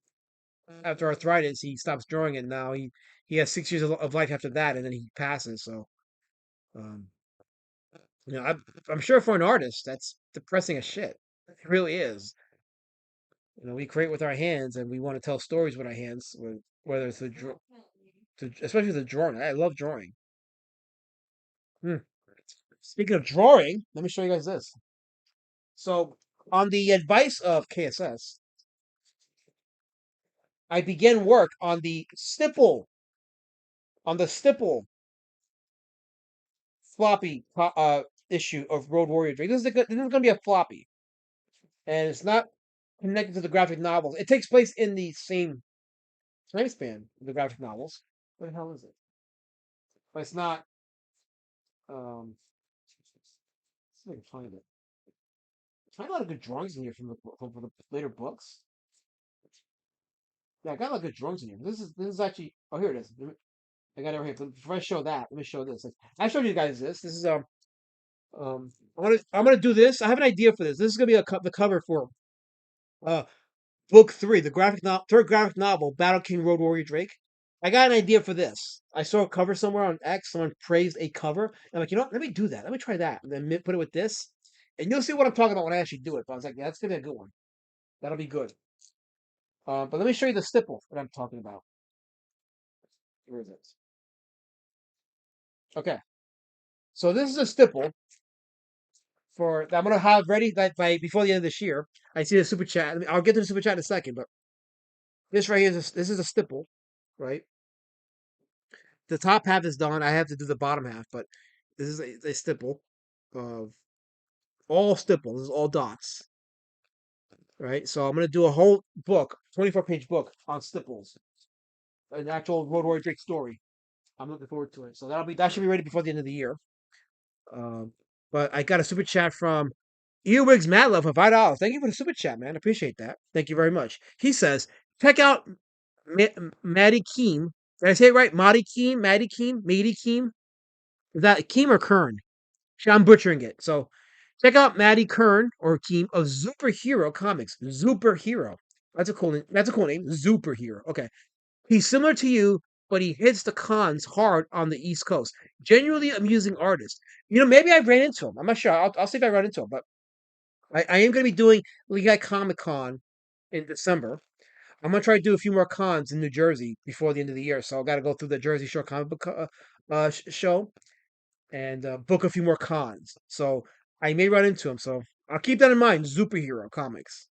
after arthritis, he stops drawing it. Now he has 6 years of life after that, and then he passes. So, um, I'm sure for an artist, that's depressing as shit. It really is. We create with our hands, and we want to tell stories with our hands, whether it's especially the drawing. I love drawing. Speaking of drawing, let me show you guys this. So, on the advice of KSS, I began work on the stipple floppy issue of Road Warrior Drake. This is going to be a floppy, and it's not connected to the graphic novels. It takes place in the same time span of the graphic novels. What the hell is it? But it's not. See if I can find it. I find a lot of good drawings in here from the later books. Yeah, I got a lot of good drawings in here. This is actually. Oh, here it is. I got it right here. But before I show that, let me show this. I showed you guys this. This is I'm gonna do this. I have an idea for this. This is gonna be the cover for book 3, the third graphic novel, Battle King Road Warrior Drake. I got an idea for this. I saw a cover somewhere on X. Someone praised a cover. I'm like, what? Let me do that. Let me try that. And then put it with this. And you'll see what I'm talking about when I actually do it. But I was like, yeah, that's going to be a good one. That'll be good. But let me show you the stipple that I'm talking about. Where is it? Okay. So this is a stipple that I'm going to have ready by before the end of this year. I see the super chat. I'll get to the super chat in a second. But this right here, this is a stipple, right? The top half is done. I have to do the bottom half, but this is a stipple of all stipple. This is all dots, right? So I'm gonna do a whole book, 24-page book on stipples, an actual Road Warrior Drake story. I'm looking forward to it. So that should be ready before the end of the year. But I got a super chat from Earwigs Madlove for $5. Thank you for the super chat, man. I appreciate that. Thank you very much. He says, check out Maddie Keem. Did I say it right? Maddie Keem? Maddie Keem? Is that Keem or Kern? I'm butchering it. So check out Maddie Kern or Keem of Superhero Comics. Superhero. That's a cool name. Superhero. Okay. He's similar to you, but he hits the cons hard on the East Coast. Genuinely amusing artist. Maybe I ran into him. I'm not sure. I'll see if I run into him. But I am going to be doing Lehigh Comic Con in December. I'm going to try to do a few more cons in New Jersey before the end of the year. So I've got to go through the Jersey Shore Comic Book show and book a few more cons. So I may run into him. So I'll keep that in mind. Superhero Comics.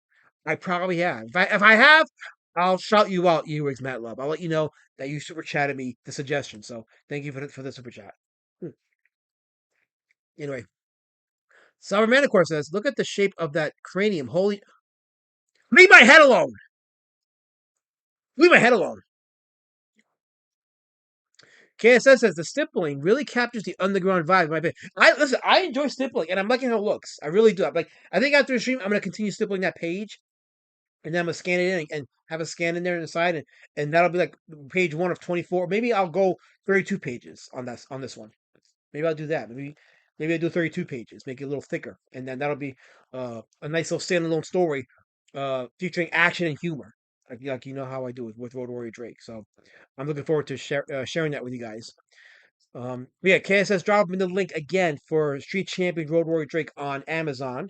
I probably have. If I have, I'll shout you out, Ewigs Matt Love. I'll let you know that you super chatted me the suggestion. So thank you for the super chat. Anyway, Sovereign Manicore says, "Look at the shape of that cranium. Holy, leave my head alone. Leave my head alone." KSS says the stippling really captures the underground vibe. Listen. I enjoy stippling, and I'm liking how it looks. I really do. I think after the stream, I'm gonna continue stippling that page, and then I'm gonna scan it in and have a scan in there on the side, and that'll be like page 1 of 24. Maybe I'll go 32 pages on this one. Maybe I'll do that. Maybe I'll do 32 pages, make it a little thicker, and then that'll be a nice little standalone story featuring action and humor, like you know how I do with Road Warrior Drake. So I'm looking forward to sharing that with you guys. But yeah, KSS dropping the link again for Street Champion Road Warrior Drake on Amazon.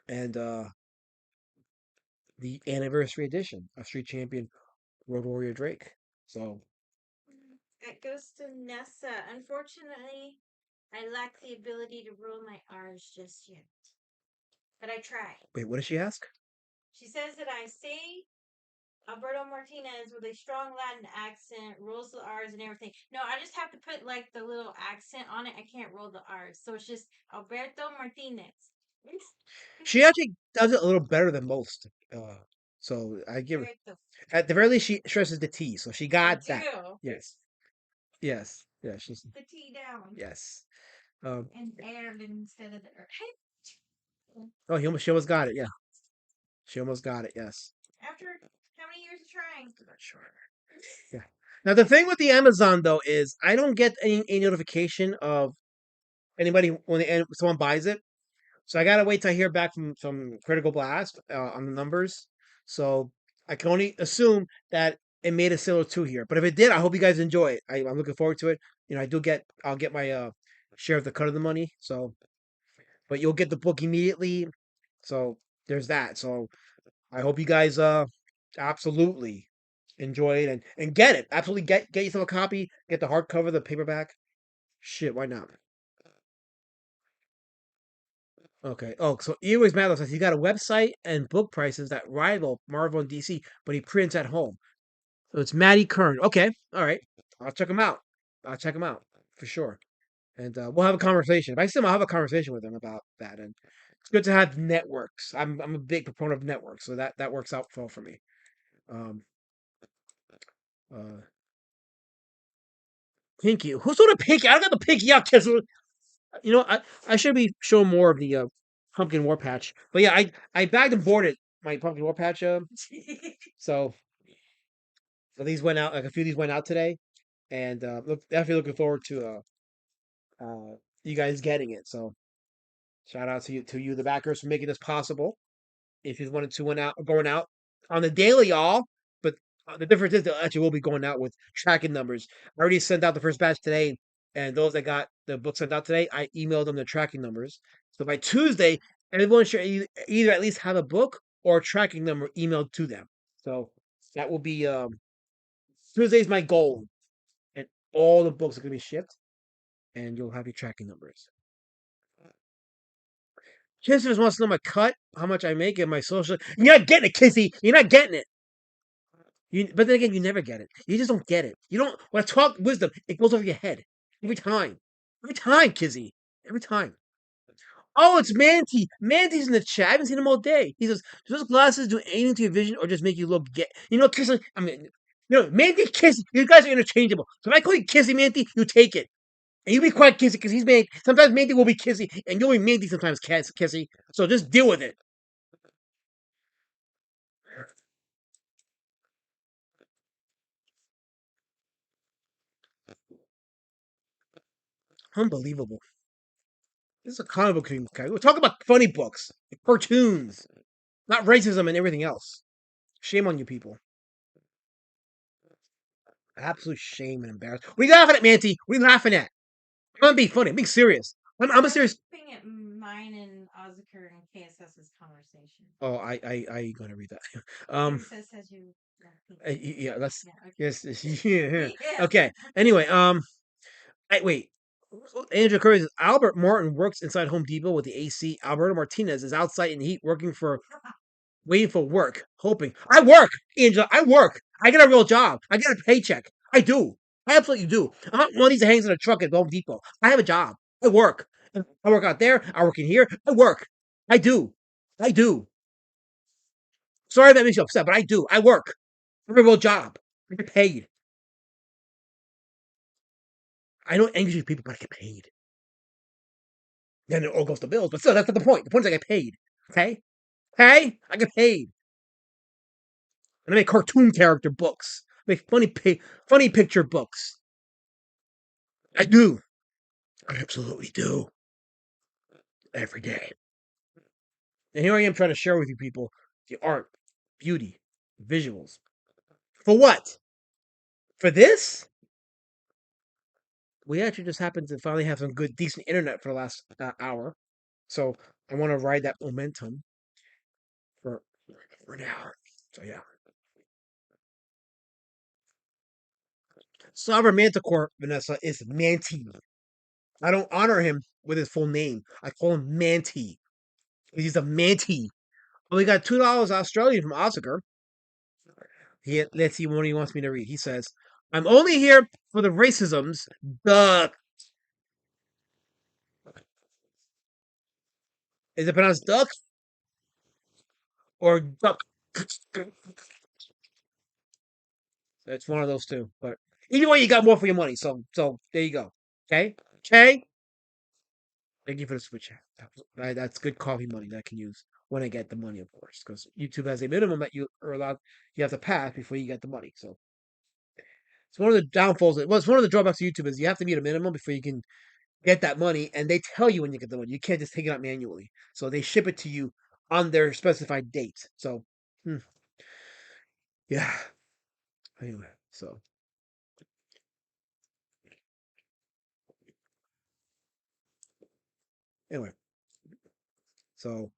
And the anniversary edition of Street Champion Road Warrior Drake. So It goes to Nessa. Unfortunately, I lack the ability to roll my R's just yet. But I try. wait, what did she ask? She says that I say Alberto Martinez with a strong Latin accent, rolls the R's and everything. No, I just have to put like the little accent on it. I can't roll the R's. So it's just Alberto Martinez. She actually does it a little better than most. So I give her, at the very least, she stresses the T. So she got that. Yes. Yes. Yeah, she's the T down. yes. And aired instead of the Oh, she almost got it. Yeah, she almost got it. Yes. After how many years of trying? I'm not sure. Yeah. Now the thing with the Amazon though is I don't get any notification of anybody when someone buys it. So I gotta wait till I hear back from Critical Blast on the numbers. So I can only assume that it made a sale or two here. But if it did, I hope you guys enjoy it. I'm looking forward to it. You know, I'll get my share of the cut of the money. So, but you'll get the book immediately. So there's that. So I hope you guys absolutely enjoy it and get it. Absolutely get yourself a copy. Get the hardcover, the paperback. Shit, why not? Okay. Oh, so Earways Matlow says he got a website and book prices that rival Marvel and DC, but he prints at home. So it's Matty Kern. Okay. All right. I'll check him out. I'll check him out for sure. And we'll have a conversation. If I see him, I'll have a conversation with him about that. And it's good to have networks. I'm a big proponent of networks, so that works out well for me. Pinky. Who's doing a pinky? I got the pinky out, kids. You know, I should be showing more of the pumpkin war patch. But yeah, I bagged and boarded my pumpkin war patch. So these went out. Like a few of these went out today, and definitely looking forward to you guys getting it. So shout out to you, the backers, for making this possible. If you wanted to going out on the daily, y'all. But the difference is that actually will be going out with tracking numbers. I already sent out the first batch today, and those that got the book sent out today, I emailed them the tracking numbers. So by Tuesday, everyone should either at least have a book or a tracking number emailed to them. So that will be Tuesday's my goal, and all the books are going to be shipped, and you'll have your tracking numbers. Kissers wants to know my cut, how much I make in my social. You're not getting it, Kissy. You're not getting it. But then again, you never get it. You just don't get it. You don't. When I talk wisdom, it goes over your head every time. Every time, Kizzy. Every time. Oh, it's Manty. Manty's in the chat. I haven't seen him all day. He says, "Do those glasses do anything to your vision, or just make you look get?" You know, Kissy. I mean, you know, Manty, Kissy. You guys are interchangeable. So if I call you Kissy, Manty, you take it, and you be quiet, Kissy, because he's Manty. Sometimes Manty will be Kissy, and you'll be Manty sometimes, Kissy. So just deal with it. Unbelievable. This is a comic book thing, guy. We're talking about funny books, cartoons, not racism and everything else. Shame on you people. Absolute shame and embarrassment. What are you laughing at, Manty? What are you laughing at? I'm not being funny. I'm being serious. I'm a serious. Looking at mine and Ozker and KSS's conversation. Oh, I gonna read that. KSS has you. Yeah, let's. Yeah, okay. Yes, yeah. Yeah. Okay. Anyway, wait. Andrew Curry says Albert Martin works inside Home Depot with the AC. Alberto Martinez is outside in the heat waiting for work, hoping. I work, Angela. I work. I get a real job. I get a paycheck. I do. I absolutely do. I'm not one of these that hangs in a truck at Home Depot. I have a job. I work. I work out there. I work in here. I work. I do. I do. Sorry if that makes you upset, but I do. I work. I have a real job. I get paid. I know angry people, but I get paid. Then it all goes to bills, but still, that's not the point. The point is I get paid. Okay? Okay? I get paid. And I make cartoon character books. I make funny picture books. I do. I absolutely do. Every day. And here I am trying to share with you people the art, beauty, visuals. For what? For this? We actually just happened to finally have some good, decent internet for the last hour. So I want to ride that momentum for now. So yeah. Sovereign Manticore, Vanessa, is Manti. I don't honor him with his full name. I call him Manti. He's a Manti. Well, he got $2 Australian from Oscar. Let's see what he wants me to read. He says, I'm only here for the racisms. Duh. Is it pronounced duck or duck? It's one of those two. But either way, you got more for your money. So there you go. Okay? Okay? Thank you for the switch. That's good coffee money that I can use when I get the money, of course, because YouTube has a minimum that you are allowed, you have to pass before you get the money. So it's one of the downfalls. Well, it's one of the drawbacks of YouTube is you have to meet a minimum before you can get that money, and they tell you when you get the money. You can't just take it out manually. So they ship it to you on their specified date. So, yeah. Anyway, so anyway, so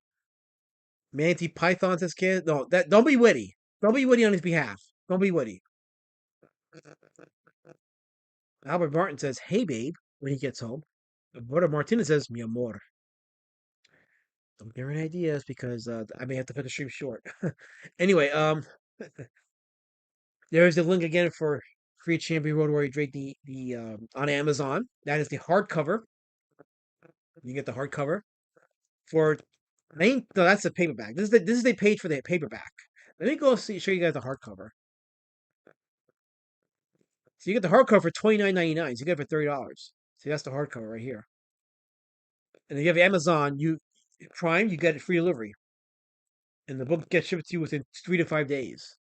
Manti Python's his kid. No, that don't be witty. Don't be witty on his behalf. Don't be witty. Albert Martin says, "Hey, babe," when he gets home. Brother Martinez says, "Mi amor." Don't give her any ideas because I may have to cut the stream short. Anyway, there's the link again for Free Champion Road Warrior Drake on Amazon. That is the hardcover. You get the hardcover for no, that's the paperback. This is the page for the paperback. Let me go show you guys the hardcover. So you get the hardcover for $29.99. So you get it for $30. See, that's the hardcover right here. And if you have Amazon, Prime, you get it free delivery. And the book gets shipped to you within 3 to 5 days.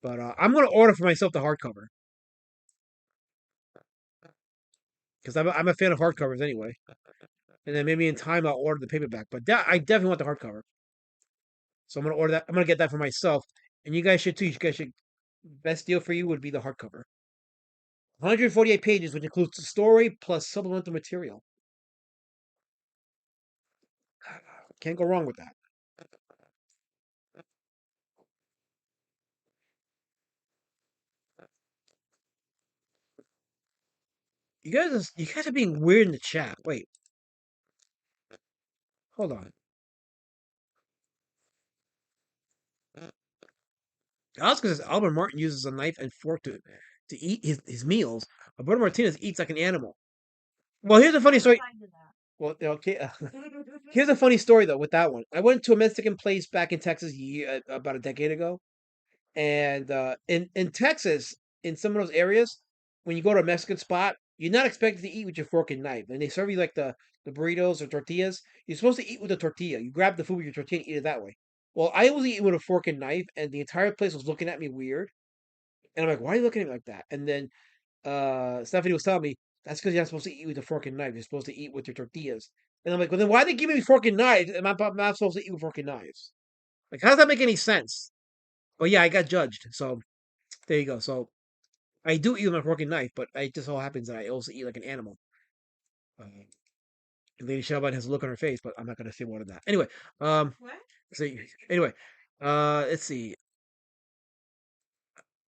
But I'm going to order for myself the hardcover. Because I'm a fan of hardcovers anyway. And then maybe in time I'll order the paperback. But I definitely want the hardcover. So I'm going to order that. I'm going to get that for myself. And you guys should too. You guys should. Best deal for you would be the hardcover. 148 pages, which includes the story plus supplemental material. Can't go wrong with that. You guys are being weird in the chat. Wait. Hold on. Oscar says Albert Martin uses a knife and fork to eat his meals. Alberto Martinez eats like an animal. Well, here's a funny story. Well, okay. Here's a funny story though with that one. I went to a Mexican place back in Texas about a decade ago, and in Texas, in some of those areas, when you go to a Mexican spot, you're not expected to eat with your fork and knife. And they serve you like the burritos or tortillas. You're supposed to eat with a tortilla. You grab the food with your tortilla and eat it that way. Well, I was eating with a fork and knife, and the entire place was looking at me weird. And I'm like, why are you looking at me like that? And then Stephanie was telling me that's because you're not supposed to eat with a fork and knife. You're supposed to eat with your tortillas. And I'm like, well, then why are they giving me fork and knives? Am I not supposed to eat with fork and knives? Like, how does that make any sense? But yeah, I got judged. So there you go. So I do eat with my fork and knife, but it just so happens that I also eat like an animal. Uh, Lady Shelby has a look on her face, but I'm not going to say more than that. Anyway, What? so anyway, let's see.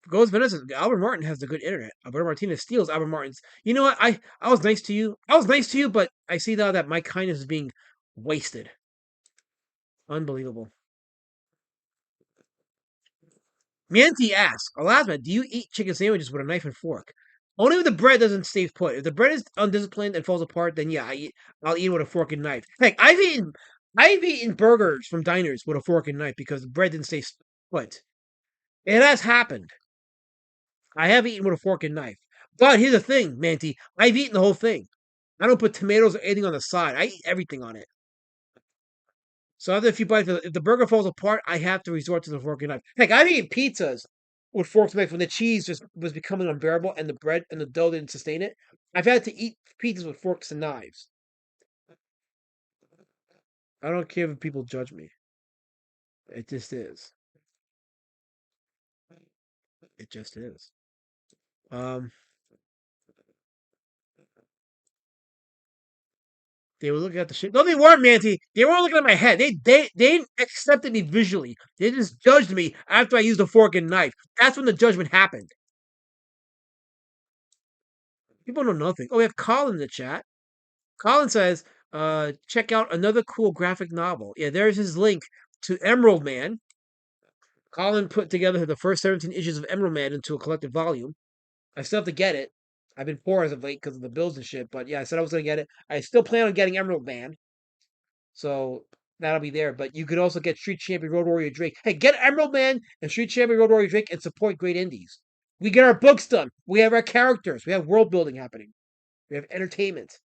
Goes Vanessa. Albert Martin has the good internet. Alberto Martinez steals Albert Martin's. You know what? I was nice to you. I was nice to you, but I see now that my kindness is being wasted. Unbelievable. Manti asks, Alasma, do you eat chicken sandwiches with a knife and fork? Only if the bread doesn't stay put. If the bread is undisciplined and falls apart, then yeah, I'll eat it with a fork and knife. Heck, I've eaten burgers from diners with a fork and knife because the bread didn't stay put. It has happened. I have eaten with a fork and knife. But here's the thing, Manti. I've eaten the whole thing. I don't put tomatoes or anything on the side. I eat everything on it. So after a few bites, if the burger falls apart, I have to resort to the fork and knife. Heck, I've eaten pizzas with forks and knives when the cheese just was becoming unbearable and the bread and the dough didn't sustain it. I've had to eat pizzas with forks and knives. I don't care if people judge me. It just is. It just is. Um, they were looking at the shit. No, they weren't, Manti. They weren't looking at my head. They accepted me visually. They just judged me after I used a fork and knife. That's when the judgment happened. People know nothing. Oh, we have Colin in the chat. Colin says, check out another cool graphic novel. Yeah, there's his link to Emerald Man. Colin put together the first 17 issues of Emerald Man into a collected volume. I still have to get it. I've been poor as of late because of the bills and shit. But yeah, I said I was going to get it. I still plan on getting Emerald Man. So that'll be there. But you could also get Street Champion Road Warrior Drake. Hey, get Emerald Man and Street Champion Road Warrior Drake and support great indies. We get our books done. We have our characters. We have world building happening. We have entertainment.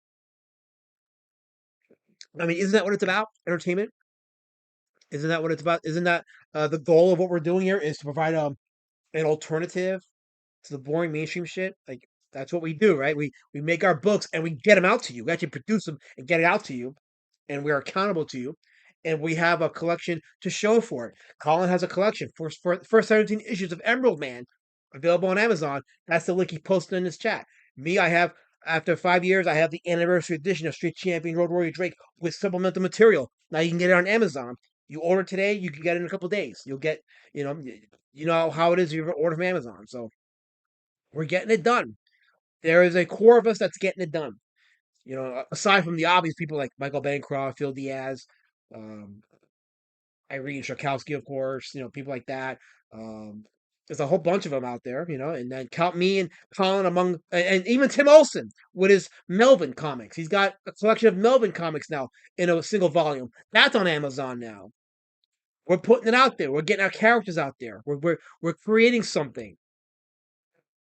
I mean, isn't that what it's about? Entertainment? Isn't that what it's about? Isn't that the goal of what we're doing here is to provide an alternative to the boring mainstream shit? Like that's what we do, right? We make our books and we get them out to you. We actually produce them and get it out to you, and we are accountable to you. And we have a collection to show for it. Colin has a collection for the first 17 issues of Emerald Man available on Amazon. That's the link he posted in this chat. Me, I have after 5 years, I have the anniversary edition of Street Champion Road Warrior Drake with supplemental material. Now you can get it on Amazon. You order today, you can get it in a couple days. You'll get, you know how it is if you order from Amazon. So we're getting it done. There is a core of us that's getting it done. Aside from the obvious people like Michael Bancroft, Phil Diaz, um, Irene Shakowski, of course, people like that. Um, there's a whole bunch of them out there, and then count me and Colin among, and even Tim Olson with his Melvin comics. He's got a collection of Melvin comics now in a single volume. That's on Amazon now. We're putting it out there. We're getting our characters out there. We're creating something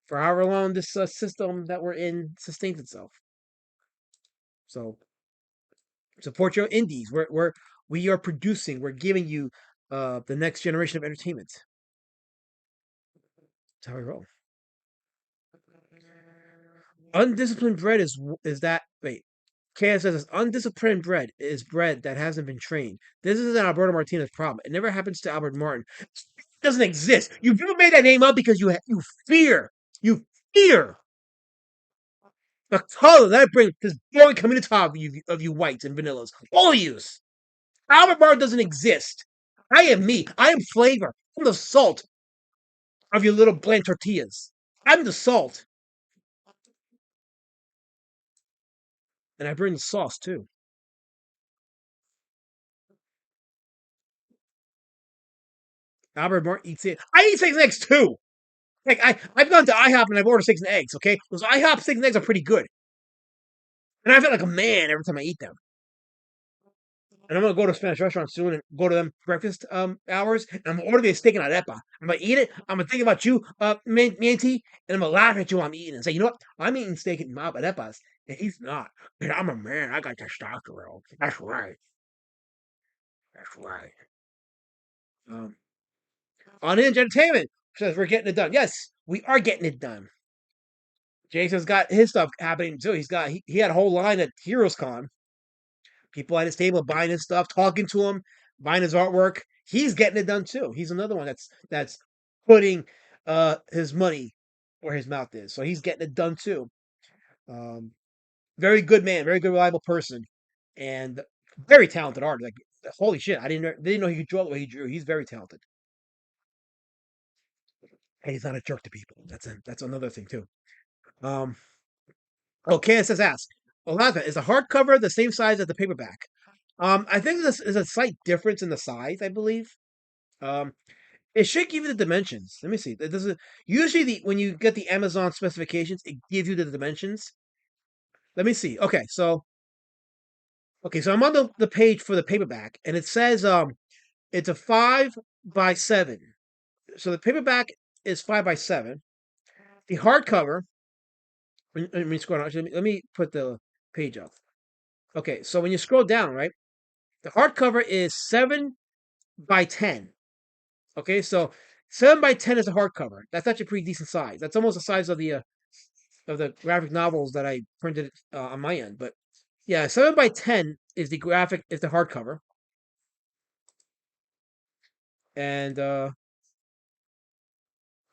for however long this system that we're in sustains itself. So support your indies. We are producing. We're giving you the next generation of entertainment. That's how we roll. Undisciplined bread is that wait. KS says undisciplined bread is bread that hasn't been trained. This is an Alberto Martinez problem. It never happens to Albert Martin. It doesn't exist. You people made that name up because you fear. You fear the color that brings this boring community of you whites and vanillas. All of yous. Albert Martin doesn't exist. I am me. I am flavor. I'm the salt of your little bland tortillas. I'm the salt. And I bring the sauce too. Albert Martin eats it. I eat steaks and eggs too. Like I've gone to IHOP and I've ordered steaks and eggs. Okay, those IHOP steaks and eggs are pretty good, and I feel like a man every time I eat them. And I'm gonna go to a Spanish restaurant soon and go to them breakfast hours, and I'm gonna order me a steak and arepa. I'm gonna eat it. I'm gonna think about you, Manti, and I'm gonna laugh at you while I'm eating and say, you know what? I'm eating steak and arepas, and he's not. And I'm a man. I got testosterone. That's right. That's right. On Hinge Entertainment says we're getting it done. Yes, we are getting it done. Jason's got his stuff happening too. He had a whole line at Heroes Con. People at his table buying his stuff, talking to him, buying his artwork. He's getting it done too. He's another one that's putting his money where his mouth is. So he's getting it done too. Very good man, very good, reliable person, and very talented artist. Like holy shit, I didn't know he could draw the way he drew. He's very talented. And he's not a jerk to people. That's another thing too. KSS asks, Olazma, is the hardcover the same size as the paperback? I think this is a slight difference in the size, I believe. It should give you the dimensions. Let me see. It doesn't usually when you get the Amazon specifications, it gives you the dimensions. Let me see. Okay, so I'm on the page for the paperback, and it says it's a 5 by 7. So the paperback is 5x7. The hardcover. Let me scroll down. Actually, let me put the page up. Okay, so when you scroll down, right, the hardcover is 7x10. Okay, so 7x10 is a hardcover. That's actually a pretty decent size. That's almost the size of the graphic novels that I printed on my end. But yeah, 7x10 is the hardcover, and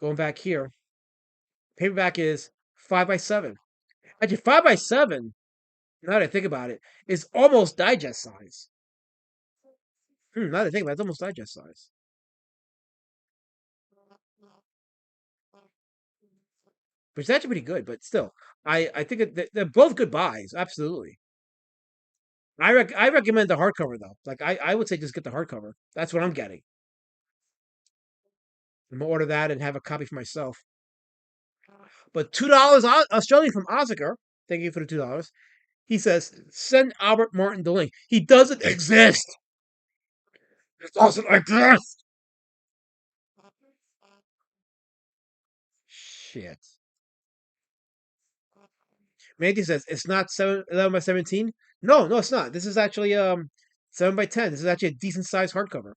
going back here, paperback is 5x7. Actually, 5x7. Now that I think about it, is almost digest size. Now that I think about it, it's almost digest size. Which is actually pretty good, but still, I think they're both good buys. Absolutely. I recommend the hardcover though. Like I would say just get the hardcover. That's what I'm getting. I'm gonna order that and have a copy for myself. But $2 Australian from Oscar. Thank you for the $2. He says send Albert Martin the link. He doesn't exist. It doesn't exist. Shit. Mandy says it's not 11x17. No, it's not. This is actually 7x10. This is actually a decent sized hardcover.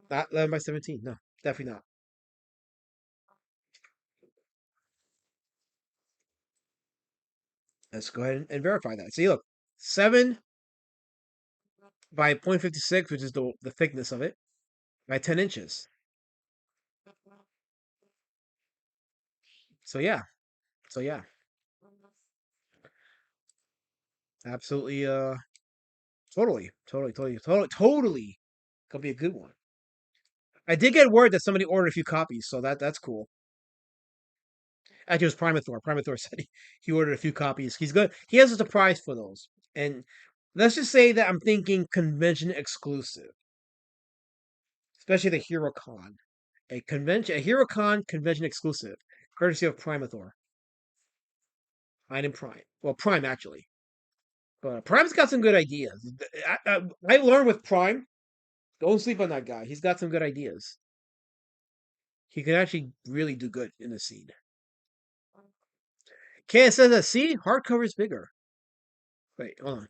Not 11x17. No, definitely not. Let's go ahead and verify that. See, look, 7 by 0.56, which is the thickness of it, by 10 inches. So yeah, absolutely, totally gonna be a good one. I did get word that somebody ordered a few copies, so that's cool. Actually, it was Primathor. Primathor said he ordered a few copies. He's good. He has a surprise for those, and let's just say that I'm thinking convention exclusive, especially the HeroCon. A HeroCon convention exclusive, courtesy of Primathor. I am Prime. Well, Prime actually, but Prime's got some good ideas. I learned with Prime. Don't sleep on that guy. He's got some good ideas. He can actually really do good in the scene. KS says that see, hardcover is bigger. Wait, hold on.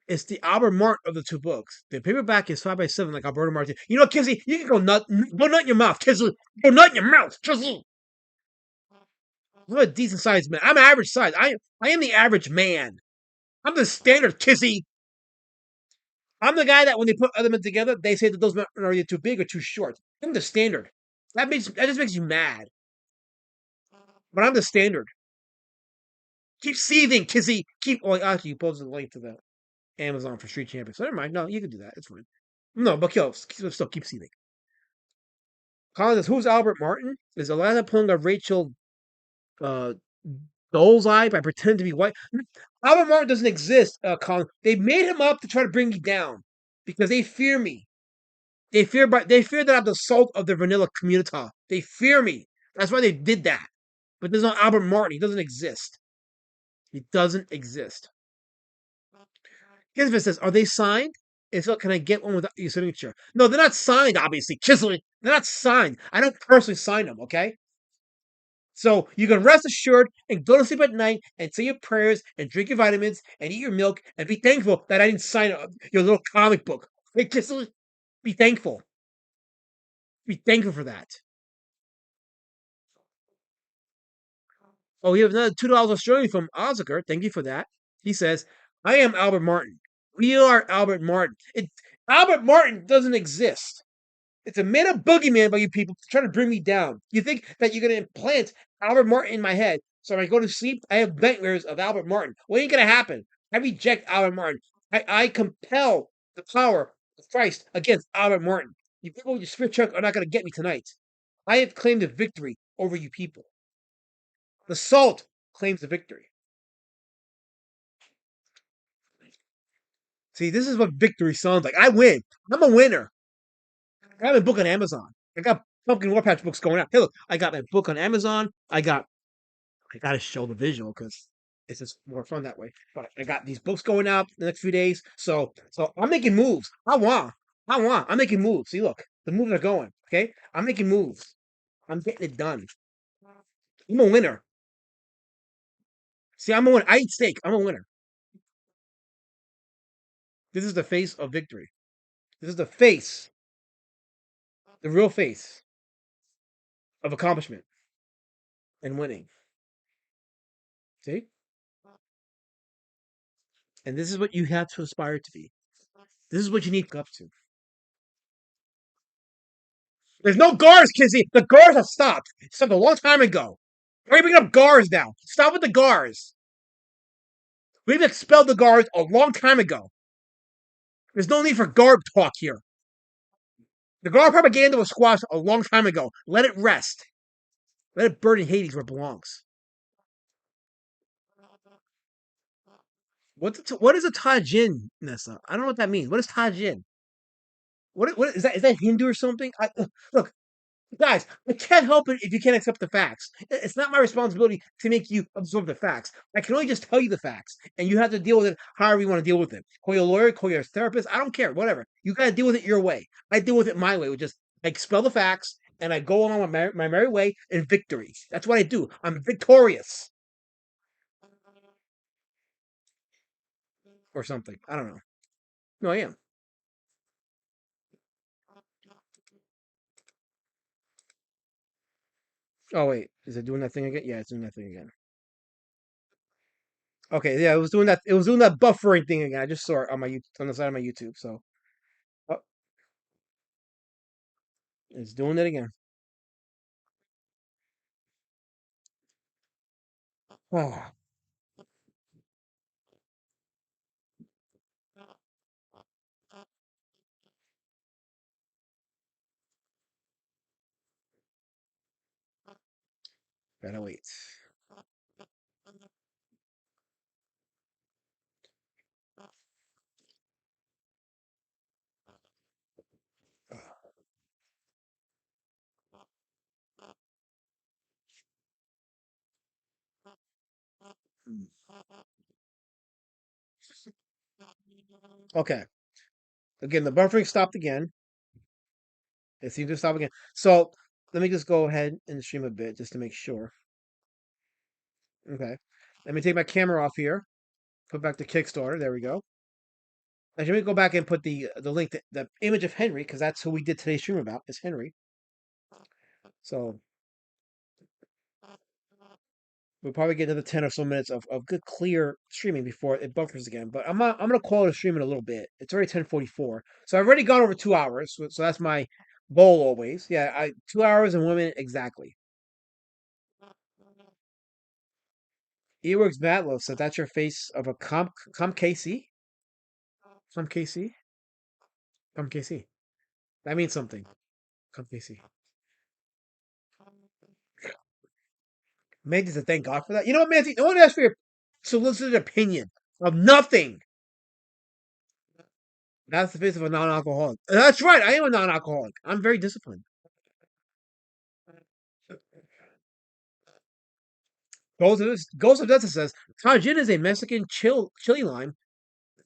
It's the Albert Mart of the two books. The paperback is 5x7, like Alberto Martin. You know, Kizzy, you can go nut in your mouth, Kizzy. Go nut in your mouth, Kizzy. I'm a decent sized man. I'm average size. I am the average man. I'm the standard, Kizzy. I'm the guy that when they put other men together, they say that those men are either too big or too short. I'm the standard. That just makes you mad. But I'm the standard. Keep seething, Kizzy. Actually, you posted the link to the Amazon for Street Champions. So never mind. No, you can do that. It's fine. No, but still keep seething. Colin says, who's Albert Martin? Is the last opponent of Rachel Dole's Eye by pretending to be white? Albert Martin doesn't exist, Colin. They made him up to try to bring me down because they fear me. They fear that I'm the salt of the vanilla community. They fear me. That's why they did that. But there's no Albert Martin. He doesn't exist. He doesn't exist. Kismet says, are they signed? If so, can I get one without your signature? No, they're not signed, obviously. Chiseling. They're not signed. I don't personally sign them, okay? So you can rest assured and go to sleep at night and say your prayers and drink your vitamins and eat your milk and be thankful that I didn't sign your little comic book. Hey, Chiseling, be thankful. Be thankful for that. Oh, we have another $2 Australian from Oscar. Thank you for that. He says, I am Albert Martin. We are Albert Martin. Albert Martin doesn't exist. It's a made up boogeyman by you people trying to bring me down. You think that you're going to implant Albert Martin in my head so when I go to sleep, I have nightmares of Albert Martin. What ain't going to happen? I reject Albert Martin. I compel the power of Christ against Albert Martin. You people with your spirit chunk are not going to get me tonight. I have claimed a victory over you people. The salt claims the victory. See, this is what victory sounds like. I win. I'm a winner. I have a book on Amazon. I got Pumpkin War Patch books going out. Hey, look, I got my book on Amazon. I got to show the visual because it's just more fun that way. But I got these books going out the next few days. So I'm making moves. I'm making moves. See, look. The moves are going. Okay, I'm making moves. I'm getting it done. I'm a winner. See, I'm a winner. I eat steak. I'm a winner. This is the face of victory. This is the face, the real face of accomplishment and winning. See? And this is what you have to aspire to be. This is what you need to go up to. There's no guards, Kizzy. The guards have stopped. Stopped a long time ago. Why are you bringing up guards now? Stop with the guards. We've expelled the guards a long time ago. There's no need for guard talk here. The guard propaganda was squashed a long time ago. Let it rest. Let it burn in Hades where it belongs. What is a Tajin, Nessa? I don't know what that means. What is Tajin? What is that? Is that Hindu or something? Look, guys, I can't help it if you can't accept the facts. It's not my responsibility to make you absorb the facts. I can only just tell you the facts, and you have to deal with it however you want to deal with it. Call your lawyer, call your therapist. I don't care. Whatever. You got to deal with it your way. I deal with it my way, which is I expel the facts and I go along with my merry way in victory. That's what I do. I'm victorious, or something. I don't know. No, I am. Oh wait, is it doing that thing again? Yeah, it's doing that thing again. Okay, yeah, it was doing that. It was doing that buffering thing again. I just saw it on my on the side of my YouTube. So, oh, it's doing it again. Oh, gotta wait. Okay. Again, the buffering stopped again. It seemed to stop again. So let me just go ahead and stream a bit just to make sure. Okay. Let me take my camera off here. Put back the Kickstarter. There we go. Actually, let me go back and put the link, the image of Henry, because that's who we did today's stream about. Is Henry. So we'll probably get another 10 or so minutes of good clear streaming before it buffers again. But I'm gonna call it a stream in a little bit. It's already 10:44. So I've already gone over 2 hours. So that's my goal always. Yeah, 2 hours and 1 minute exactly. Eworks Batlow said that's your face of a com KC? Com KC? Com KC. That means something. Com KC. Mandy said thank God for that. You know what, Mandy? No one asked for your solicited opinion of nothing. That's the face of a non-alcoholic. That's right. I am a non-alcoholic. I'm very disciplined. Ghost of Dessa says Tajin is a Mexican chili lime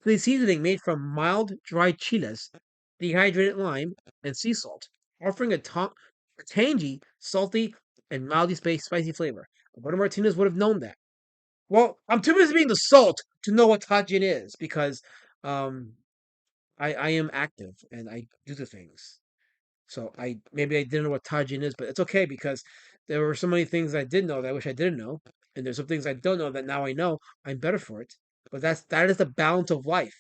seasoning made from mild dried chiles, dehydrated lime, and sea salt, offering a tangy, salty, and mildly spicy flavor. Roberto Martinez would have known that. Well, I'm too busy being the salt to know what Tajin is because um, I am active and I do the things. So maybe I didn't know what Tajin is, but it's okay because there were so many things I did know that I wish I didn't know, and there's some things I don't know that now I know. I'm better for it. But that is the balance of life,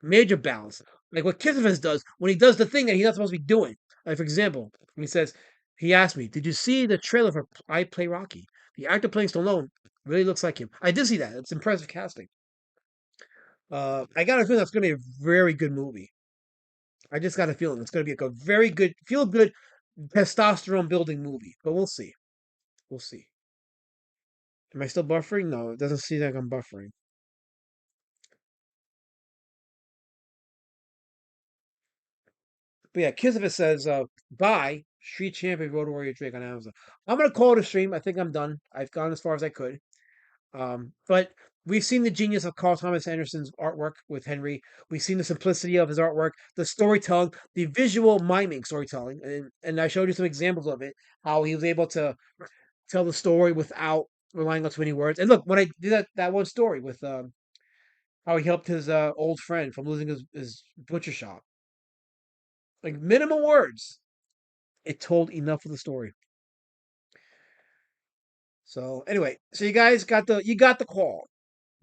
major balance. Like what Kissifus does when he does the thing that he's not supposed to be doing. Like for example, when he asked me, "Did you see the trailer for I Play Rocky?" The actor playing Stallone really looks like him. I did see that. It's impressive casting. I got a feeling that's going to be a very good movie. I just got a feeling it's going to be like a very good, feel good, testosterone building movie. But we'll see. We'll see. Am I still buffering? No, it doesn't seem like I'm buffering. But yeah, Kissifus says, buy Street Champion Road Warrior Drake on Amazon. I'm going to call it a stream. I think I'm done. I've gone as far as I could. But we've seen the genius of Carl Thomas Anderson's artwork with Henry. We've seen the simplicity of his artwork, the storytelling, the visual miming storytelling, and I showed you some examples of it. How he was able to tell the story without relying on too many words. And look, when I did that one story with how he helped his old friend from losing his butcher shop, like minimal words, it told enough of the story. So anyway, so you guys got the call.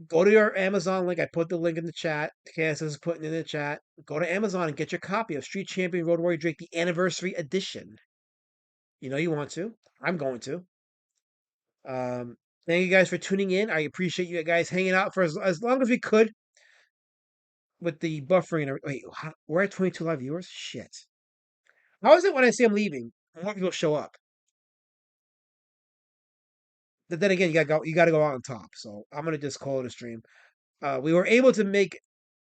Go to your Amazon link. I put the link in the chat. Cass is putting it in the chat. Go to Amazon and get your copy of Street Champion Road Warrior Drake, the anniversary edition. You know you want to. I'm going to. Um, Thank you guys for tuning in. I appreciate you guys hanging out for as long as we could with the buffering. Wait, we're at 22 live viewers? Shit. How is it when I say I'm leaving, more people show up? But then again, you gotta go out on top. So I'm gonna just call it a stream. We were able to make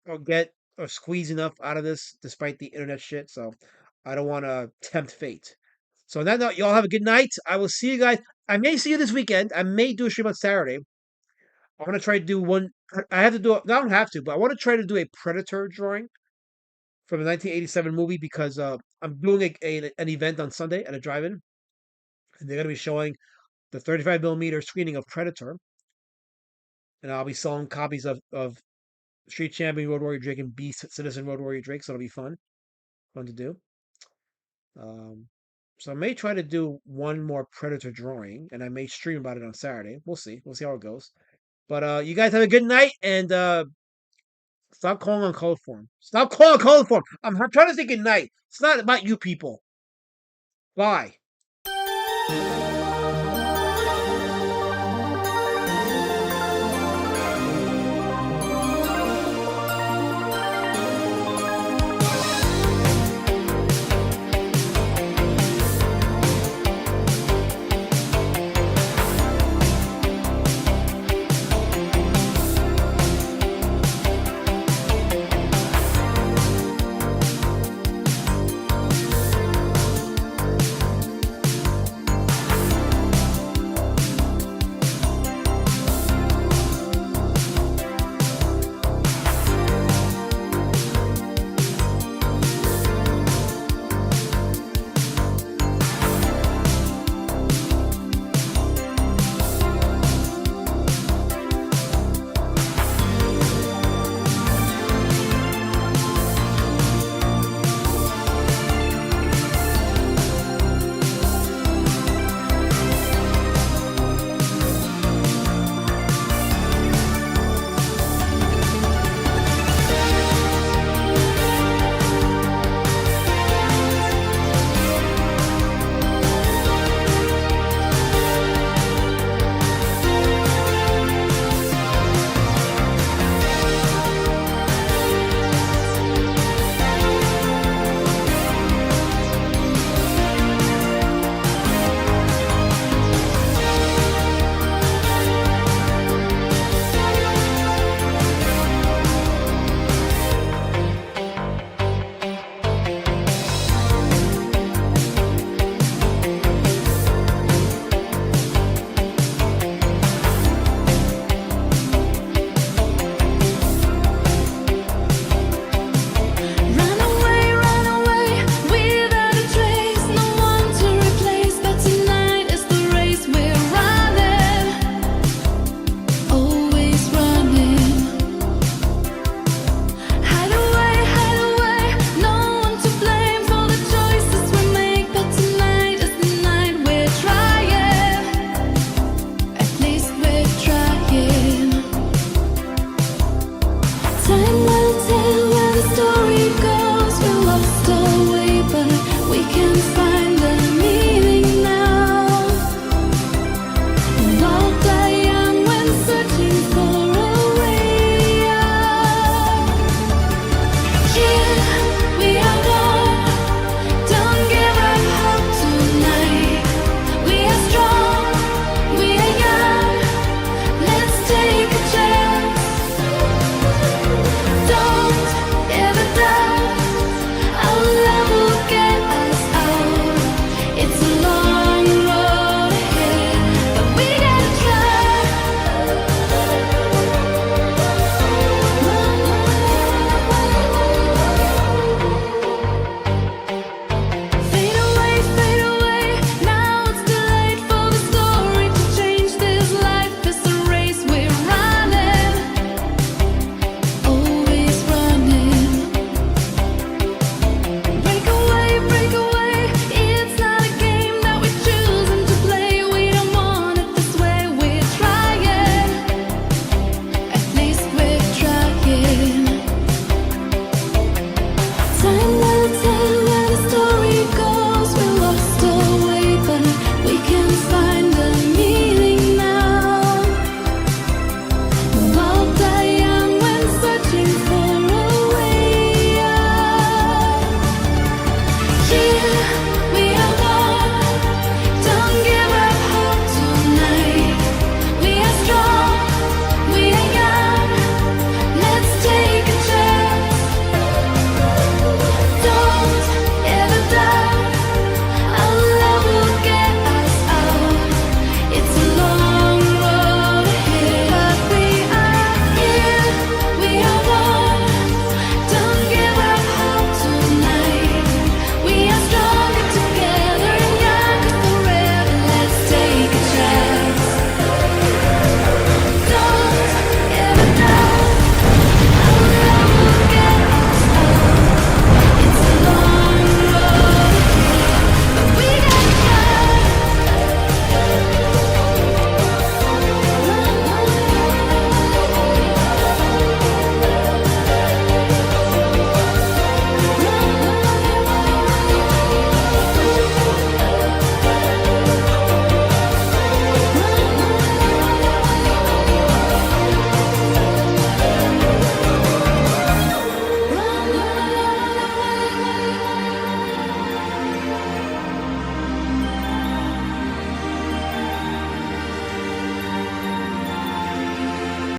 or get or squeeze enough out of this despite the internet shit. So I don't want to tempt fate. So on that note, y'all have a good night. I will see you guys. I may see you this weekend. I may do a stream on Saturday. I want to try to do one. I have to do it. I don't have to, but I want to try to do a Predator drawing from the 1987 movie because I'm doing an event on Sunday at a drive-in, and they're going to be showing the 35mm screening of Predator, and I'll be selling copies of Street Champion Road Warrior Drake and Beast Citizen Road Warrior Drake, so it'll be fun to do. So I may try to do one more Predator drawing, and I may stream about it on Saturday. We'll see. We'll see how it goes. But you guys have a good night, and stop calling on code form. Stop calling on code form. I'm trying to say good night. It's not about you people. Bye.